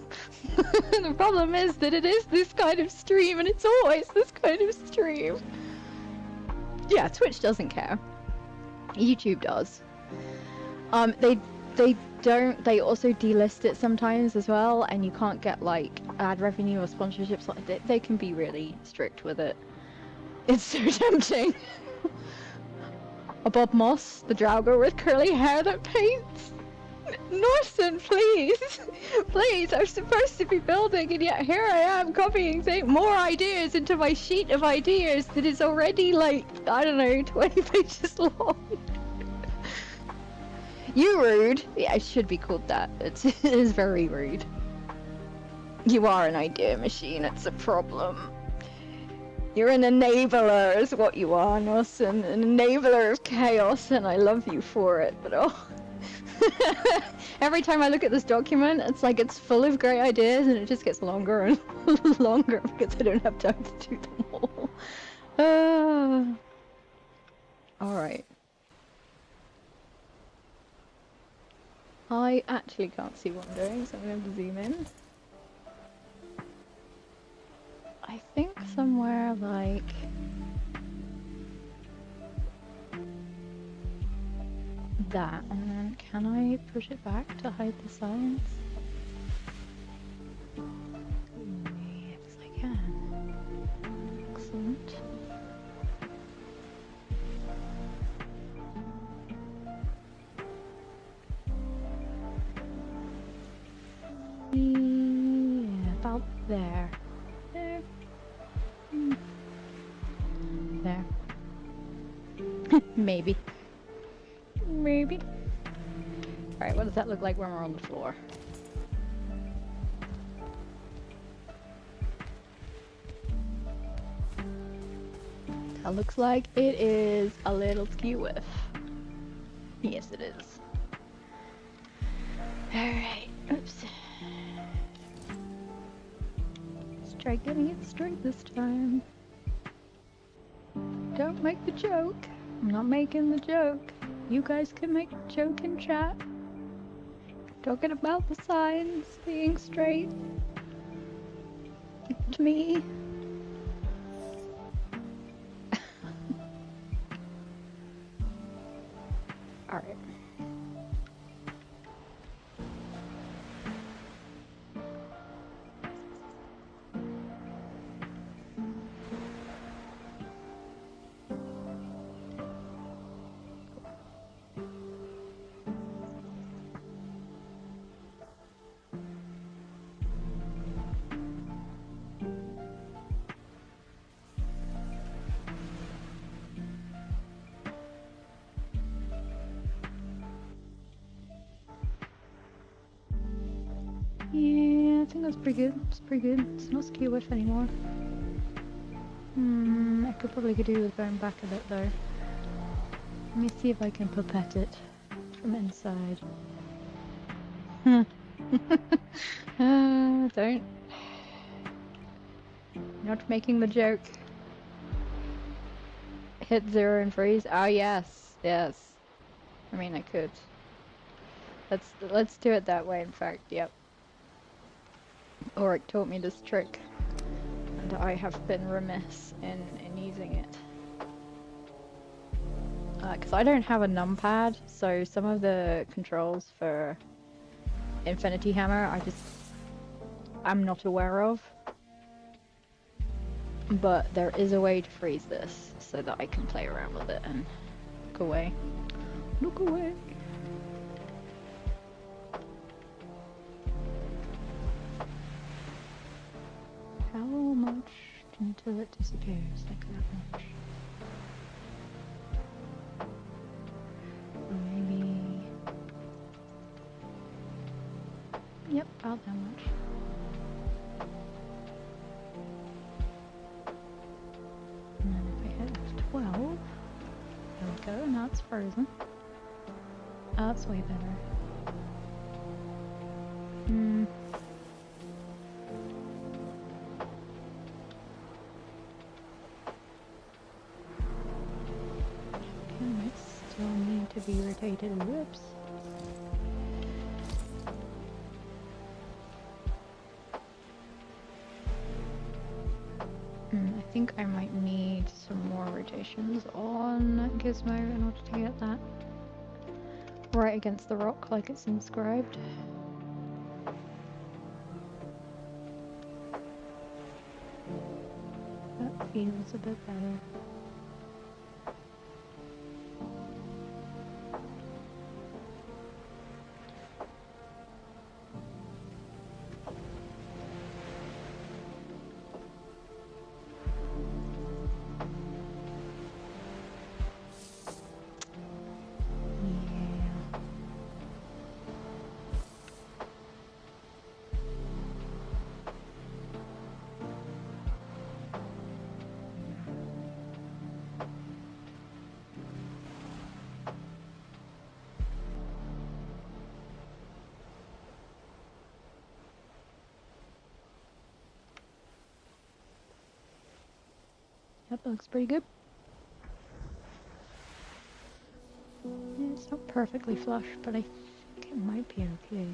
The problem is that it is this kind of stream, and it's always this kind of stream. Yeah, Twitch doesn't care. YouTube does. They also delist it sometimes as well, and you can't get like ad revenue or sponsorships. Like they can be really strict with it. It's so tempting. A Bob Moss, the Draugr with curly hair that paints. Norson, please! Please, I'm supposed to be building, and yet here I am copying more ideas into my sheet of ideas that is already, like, I don't know, 20 pages long. You rude! Yeah, it should be called that. It is very rude. You are an idea machine, it's a problem. You're an enabler is what you are, Norson. An enabler of chaos, and I love you for it, but oh... Every time I look at this document, it's like it's full of great ideas, and it just gets longer and longer because I don't have time to do them all. Alright. I actually can't see what I'm doing, so I'm going to zoom in. I think somewhere like... that, and then can I push it back to hide the signs? Yes, I can. Excellent. Yeah, about there. There. There. Maybe. Maybe. Alright, what does that look like when we're on the floor? That looks like it is a little skew-whiff. Yes, it is. Alright, oops. Let's try getting it straight this time. Don't make the joke. I'm not making the joke. You guys can make a joke in chat. Talking about the signs being straight. To me. that's pretty good. It's pretty good. It's not skew with anymore. I could probably do with going back a bit though. Let me see if I can pipette it from inside. Don't. Not making the joke. Hit 0 and freeze. Oh yes, yes. I mean, I could. Let's do it that way. In fact, yep. Auric taught me this trick, and I have been remiss in using it. Because I don't have a numpad, so some of the controls for Infinity Hammer I'm not aware of. But there is a way to freeze this so that I can play around with it and look away. Look away! How much until it disappears? Like that much? Or maybe... Yep, about that much. And then if I hit 12, there we go, now it's frozen. Oh, that's way better. Can it still need to be rotated? Whoops. I think I might need some more rotations on Gizmo in order to get that right against the rock like it's inscribed. That feels a bit better. Yep, that looks pretty good. It's not perfectly flush, but I think it might be okay.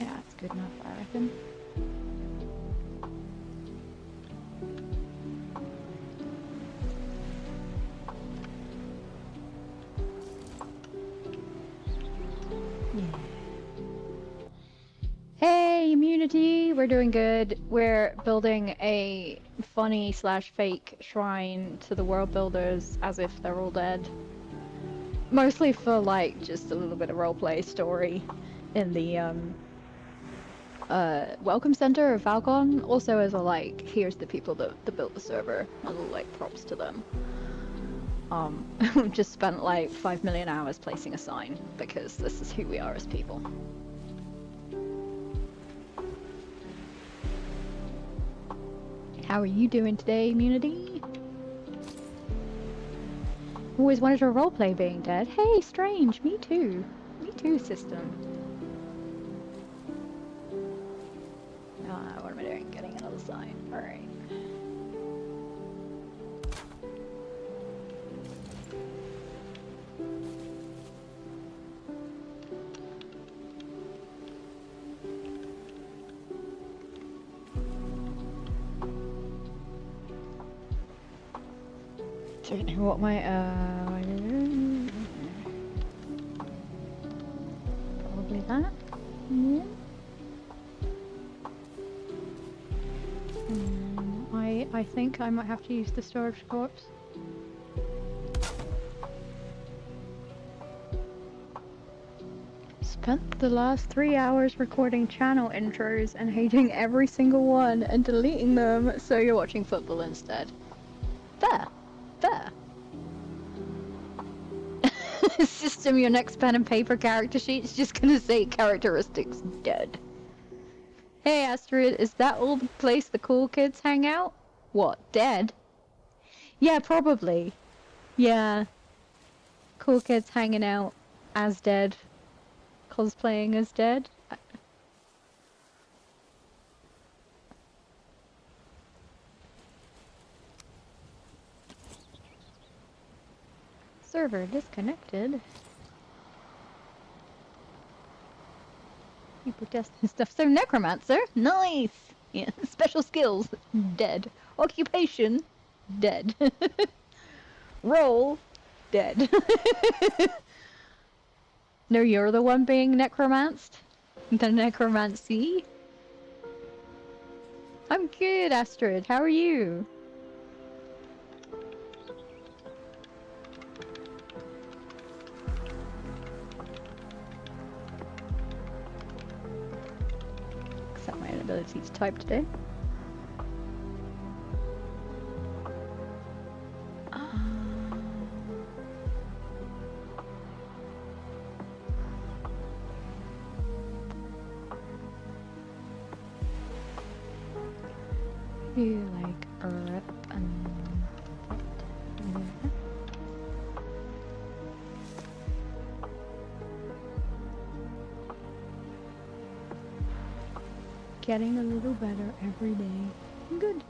Yeah, it's good enough, I reckon. Yeah. Hey, immunity! We're doing good. We're building a funny slash fake shrine to the world builders as if they're all dead. Mostly for like just a little bit of roleplay story in the welcome center of Val-Con. Also as a like, here's the people that built the server, a little like props to them. We've just spent like 5 million hours placing a sign because this is who we are as people. How are you doing today, immunity? Always wanted to roleplay being dead. Hey, strange, me too. Me too, system. What am I doing? Getting another sign. Alright. don't know what my probably that. Yeah. I think I might have to use the storage corpse. Spent the last 3 hours recording channel intros and hating every single one and deleting them, so you're watching football instead. Fair. Fair. System, your next pen and paper character sheet's just gonna say characteristics dead. Hey Astrid, is that all the place the cool kids hang out? What, dead? Yeah, probably. Yeah. Cool kids hanging out as dead. Cosplaying as dead. Server disconnected. People testing stuff. So necromancer, nice. Yeah, special skills, dead. Occupation, dead. Role, dead. No, you're the one being necromanced. The necromancy. I'm good, Astrid. How are you? Accept my inability to type today. You like rip and getting a little better every day. Good.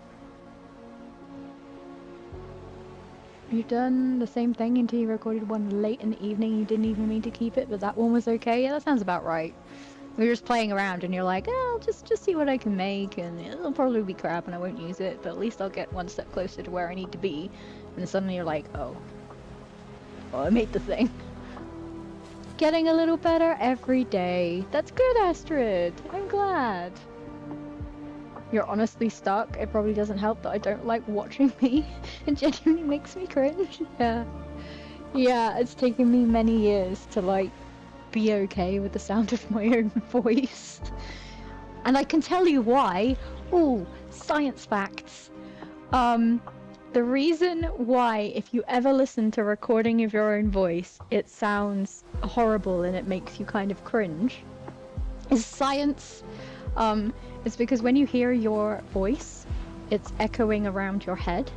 You've done the same thing until you recorded one late in the evening. You didn't even mean to keep it, but that one was okay. Yeah, that sounds about right. We were just playing around and you're like, oh, I'll just see what I can make, and it'll probably be crap and I won't use it, but at least I'll get one step closer to where I need to be. And then suddenly you're like, oh, I made the thing. Getting a little better every day. That's good, Astrid. I'm glad. You're honestly stuck. It probably doesn't help that I don't like watching me. It genuinely makes me cringe. Yeah. Yeah, it's taken me many years to like be okay with the sound of my own voice. And I can tell you why. Ooh, science facts. The reason why, if you ever listen to a recording of your own voice, it sounds horrible and it makes you kind of cringe, is science. It's because when you hear your voice, it's echoing around your head.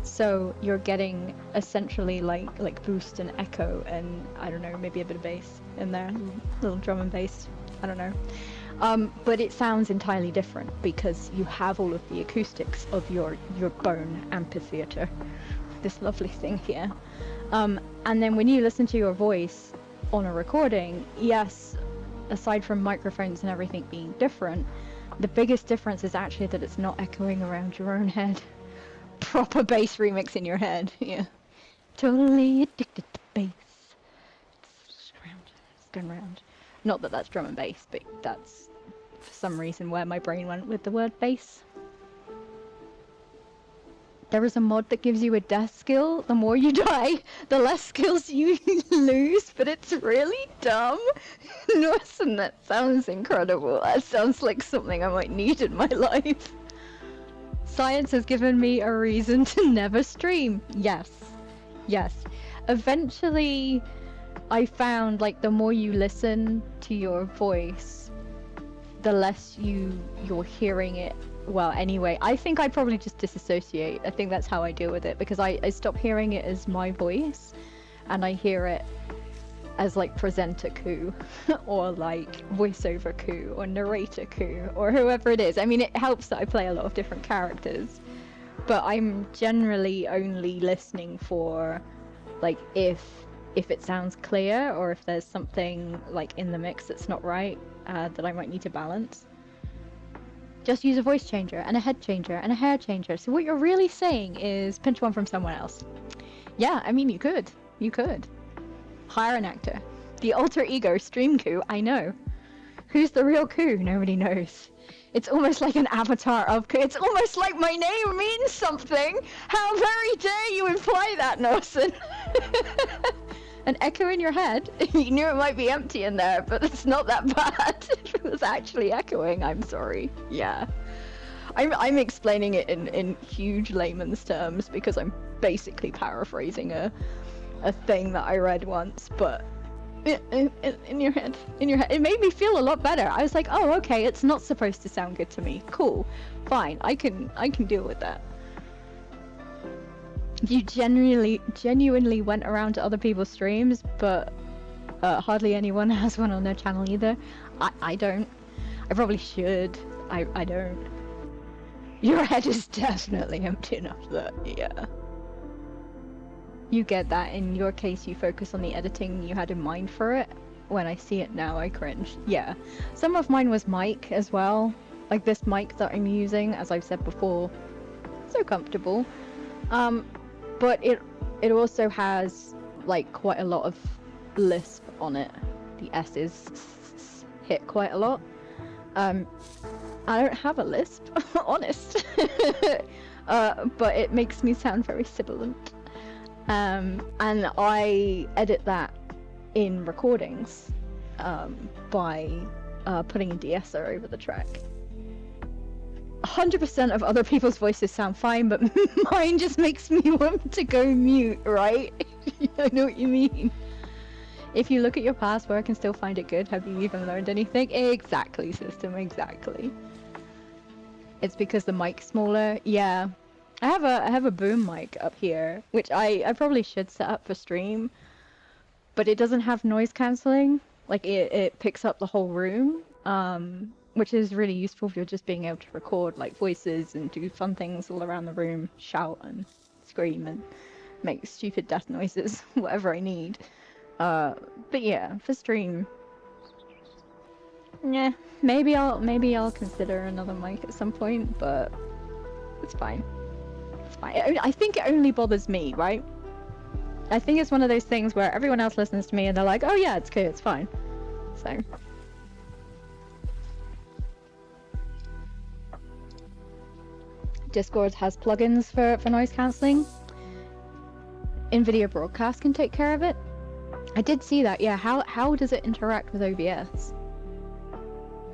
So you're getting essentially like boost and echo and I don't know, maybe a bit of bass in there, little drum and bass, I don't know. But it sounds entirely different because you have all of the acoustics of your bone amphitheater, this lovely thing here. And then when you listen to your voice on a recording, yes, aside from microphones and everything being different, the biggest difference is actually that it's not echoing around your own head. Proper bass remix in your head, yeah. Totally addicted to bass. It's going round. Not that that's drum and bass, but that's for some reason where my brain went with the word bass. There is a mod that gives you a death skill. The more you die, the less skills you lose, but it's really dumb. Listen, that sounds incredible. That sounds like something I might need in my life. Science has given me a reason to never stream. Yes. Yes. Eventually, I found like the more you listen to your voice, the less you're hearing it. Well, anyway, I think I probably just disassociate. I think that's how I deal with it, because I stop hearing it as my voice and I hear it as like presenter Ku or like voiceover Ku or narrator Ku or whoever it is. I mean, it helps that I play a lot of different characters, but I'm generally only listening for like if it sounds clear or if there's something like in the mix that's not right, that I might need to balance. Just use a voice changer and a head changer and a hair changer. So what you're really saying is pinch one from someone else. Yeah, I mean, you could. You could. Hire an actor. The alter ego stream coup, I know. Who's the real coup? Nobody knows. It's almost like an avatar of coup. It's almost like my name means something! How very dare you imply that, Nelson! An echo in your head? You knew it might be empty in there, but it's not that bad. If it was actually echoing, I'm sorry. Yeah. I'm explaining it in huge layman's terms because I'm basically paraphrasing a thing that I read once, but in your head, it made me feel a lot better. I was like, oh, okay, it's not supposed to sound good to me. Cool, fine, I can deal with that. You genuinely went around to other people's streams, but hardly anyone has one on their channel either. I don't. I probably should. I don't. Your head is definitely empty enough that, yeah. You get that. In your case, you focus on the editing you had in mind for it. When I see it now, I cringe. Yeah. Some of mine was mic as well. Like this mic that I'm using, as I've said before, so comfortable. But it also has like quite a lot of lisp on it. The S's hit quite a lot. I don't have a lisp, honest. But it makes me sound very sibilant. And I edit that in recordings by putting a de-esser over the track. 100% of other people's voices sound fine, but mine just makes me want to go mute, right? I know what you mean. If you look at your past work and still find it good, have you even learned anything? Exactly, system, exactly. It's because the mic's smaller. Yeah. I have a boom mic up here, which I probably should set up for stream, but it doesn't have noise cancelling. Like it picks up the whole room, which is really useful if you're just being able to record like voices and do fun things all around the room, shout and scream and make stupid death noises, whatever I need. But yeah, for stream, yeah, maybe I'll consider another mic at some point, but it's fine. It's fine. I think it only bothers me, right? I think it's one of those things where everyone else listens to me and they're like, oh yeah, it's cool, it's fine. So. Discord has plugins for noise cancelling. NVIDIA Broadcast can take care of it. I did see that, yeah. How does it interact with OBS?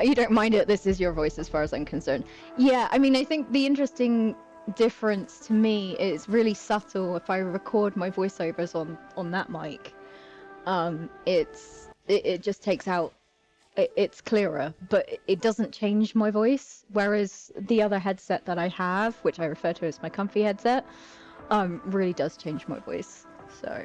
You don't mind it, this is your voice as far as I'm concerned. Yeah, I mean, I think the interesting difference to me is really subtle if I record my voiceovers on that mic. It just takes out, it's clearer, but it doesn't change my voice, whereas the other headset that I have, which I refer to as my comfy headset, really does change my voice, so.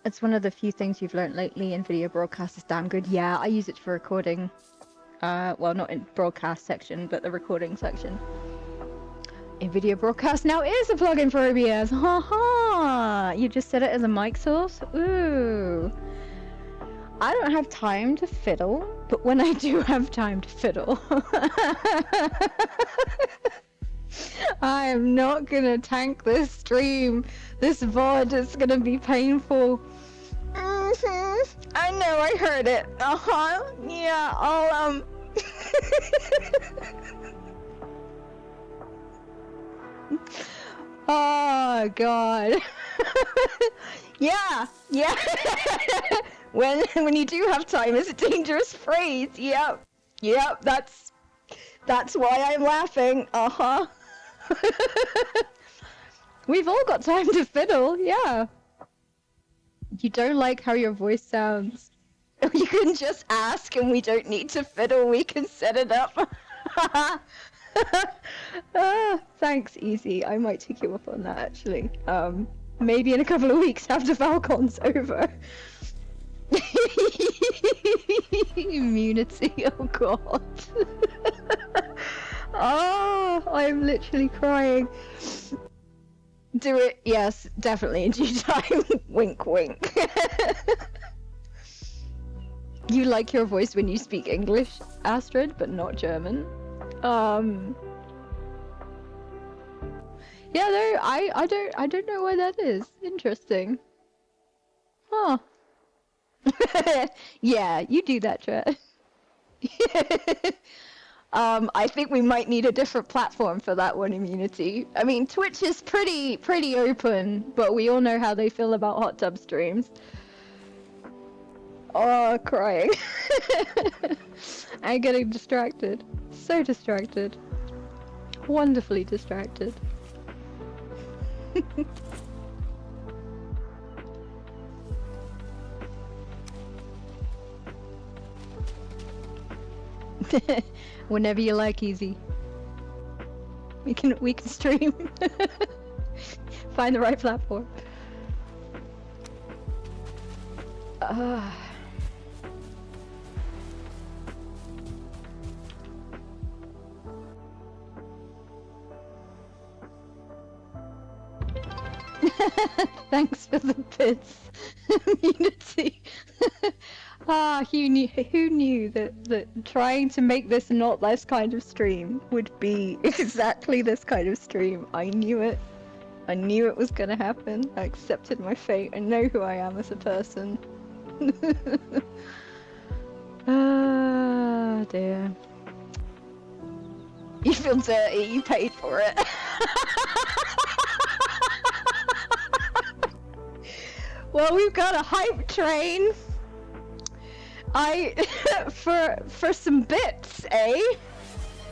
It's one of the few things you've learnt lately. NVIDIA Broadcast is damn good. Yeah, I use it for recording. Well, not in broadcast section, but the recording section. NVIDIA Broadcast now is a plugin for OBS. Haha! You just set it as a mic source? Ooh. I don't have time to fiddle, but when I do have time to fiddle, I am not gonna tank this stream. This VOD is gonna be painful. I know, I heard it. Yeah, I'll, Oh, God. Yeah. When you do have time, it's a dangerous phrase. Yep, that's why I'm laughing. We've all got time to fiddle, yeah. You don't like how your voice sounds. You can just ask and we don't need to fiddle, we can set it up. Thanks, Easy. I might take you up on that, actually. Maybe in a couple of weeks after Val-Con's over. Immunity, oh god. Oh, I'm literally crying. Do it, yes, definitely in due time. Wink, wink. You like your voice when you speak English, Astrid, but not German. Yeah, no, I don't know why that is. Interesting. Huh. Yeah, you do that, Tret. I think we might need a different platform for that one, Immunity. I mean, Twitch is pretty open, but we all know how they feel about hot tub streams. Oh, crying. I'm getting distracted. So distracted. Wonderfully distracted. Whenever you like, Easy. We can stream. Find the right platform. Thanks for the bits, Immunity. Who knew that trying to make this not this kind of stream would be exactly this kind of stream? I knew it. I knew it was gonna happen. I accepted my fate. I know who I am as a person. Ah, dear. You feel dirty, you paid for it. Well, we've got a hype train. For some bits, eh?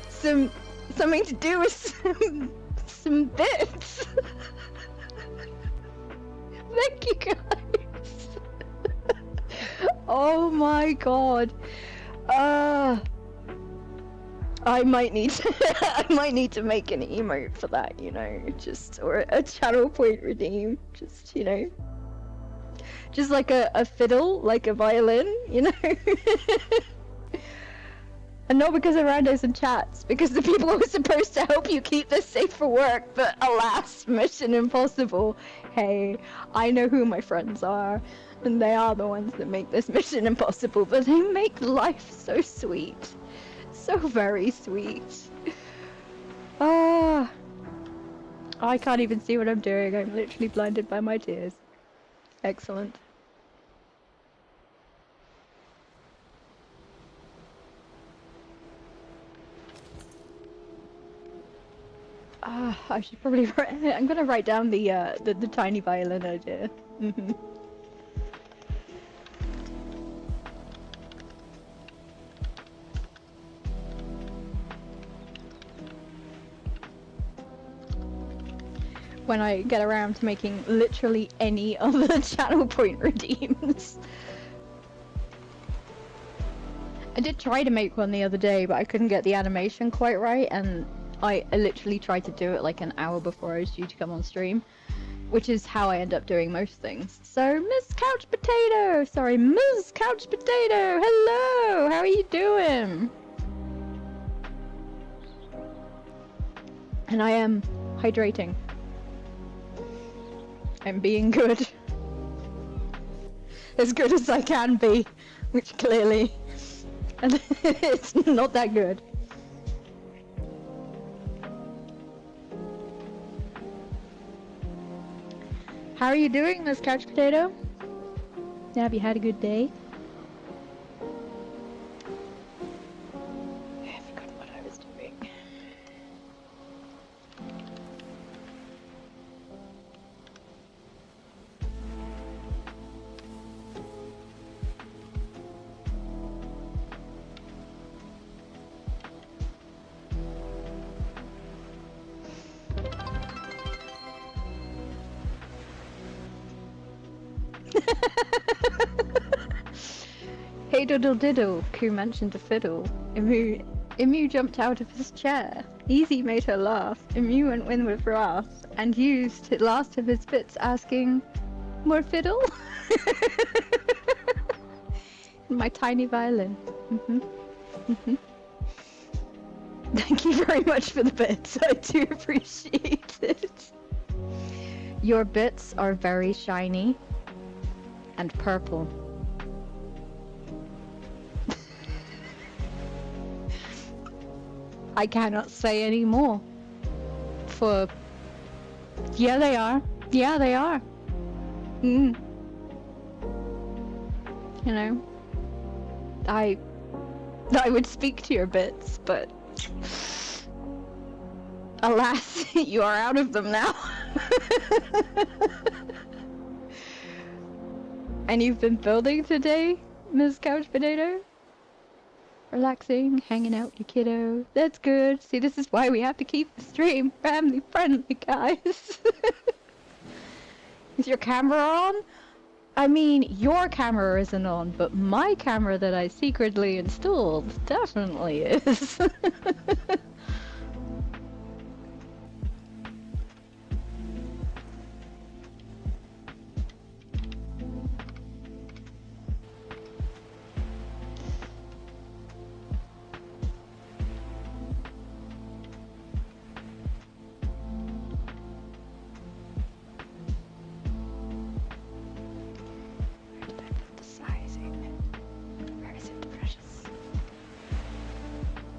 Something to do with some bits. Thank you guys. Oh my god. I might need to make an emote for that, you know, or a channel point redeem, just, you know. Just like a fiddle, like a violin, you know? And not because of randos and chats, because the people who are supposed to help you keep this safe for work, but alas, mission impossible. Hey, I know who my friends are, and they are the ones that make this mission impossible, but they make life so sweet. So very sweet. Ah, I can't even see what I'm doing. I'm literally blinded by my tears. Excellent. I should probably I'm gonna write down the tiny violin idea. When I get around to making literally any other channel point redeems. I did try to make one the other day, but I couldn't get the animation quite right, and I literally tried to do it like an hour before I was due to come on stream, which is how I end up doing most things. So, Miss Couch Potato! Sorry, Ms. Couch Potato! Hello! How are you doing? And I am hydrating. I'm being good. As good as I can be, which clearly... and it's not that good. How are you doing, Miss Couch Potato? Have you had a good day? I forgot what I was doing. Hey diddle diddle, Koo mentioned a fiddle. Emu jumped out of his chair. Easy made her laugh. Emu went in with wrath and used the last of his bits asking, more fiddle? My tiny violin. Thank you very much for the bits. I do appreciate it. Your bits are very shiny and purple. I cannot say any more. For Yeah, they are. Yeah, they are. Mm. You know, I would speak to your bits, but alas, you are out of them now. And you've been building today, Ms. Couch Potato? Relaxing, hanging out with your kiddo. That's good. See, this is why we have to keep the stream family friendly, guys. Is your camera on? I mean, your camera isn't on, but my camera that I secretly installed definitely is.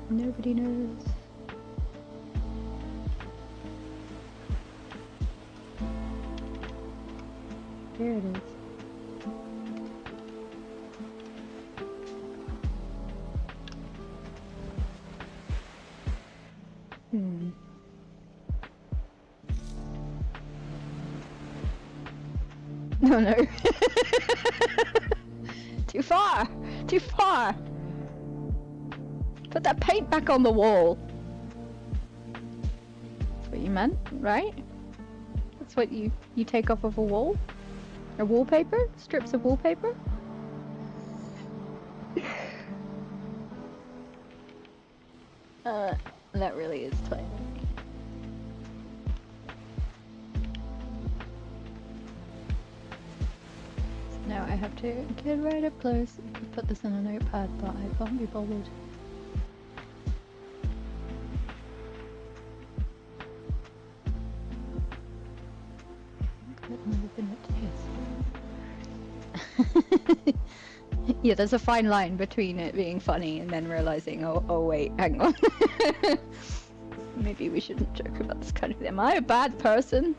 Nobody knows. There it is. No, no. Too far! Too far! Put that paint back on the wall. That's what you meant, right? That's what you take off of a wall? A wallpaper? Strips of wallpaper? That really is tiny. So now I have to get right up close and put this in a notepad, but I can't be bothered. Yeah, there's a fine line between it being funny and then realizing, oh wait, hang on. Maybe we shouldn't joke about this kind of thing. Am I a bad person?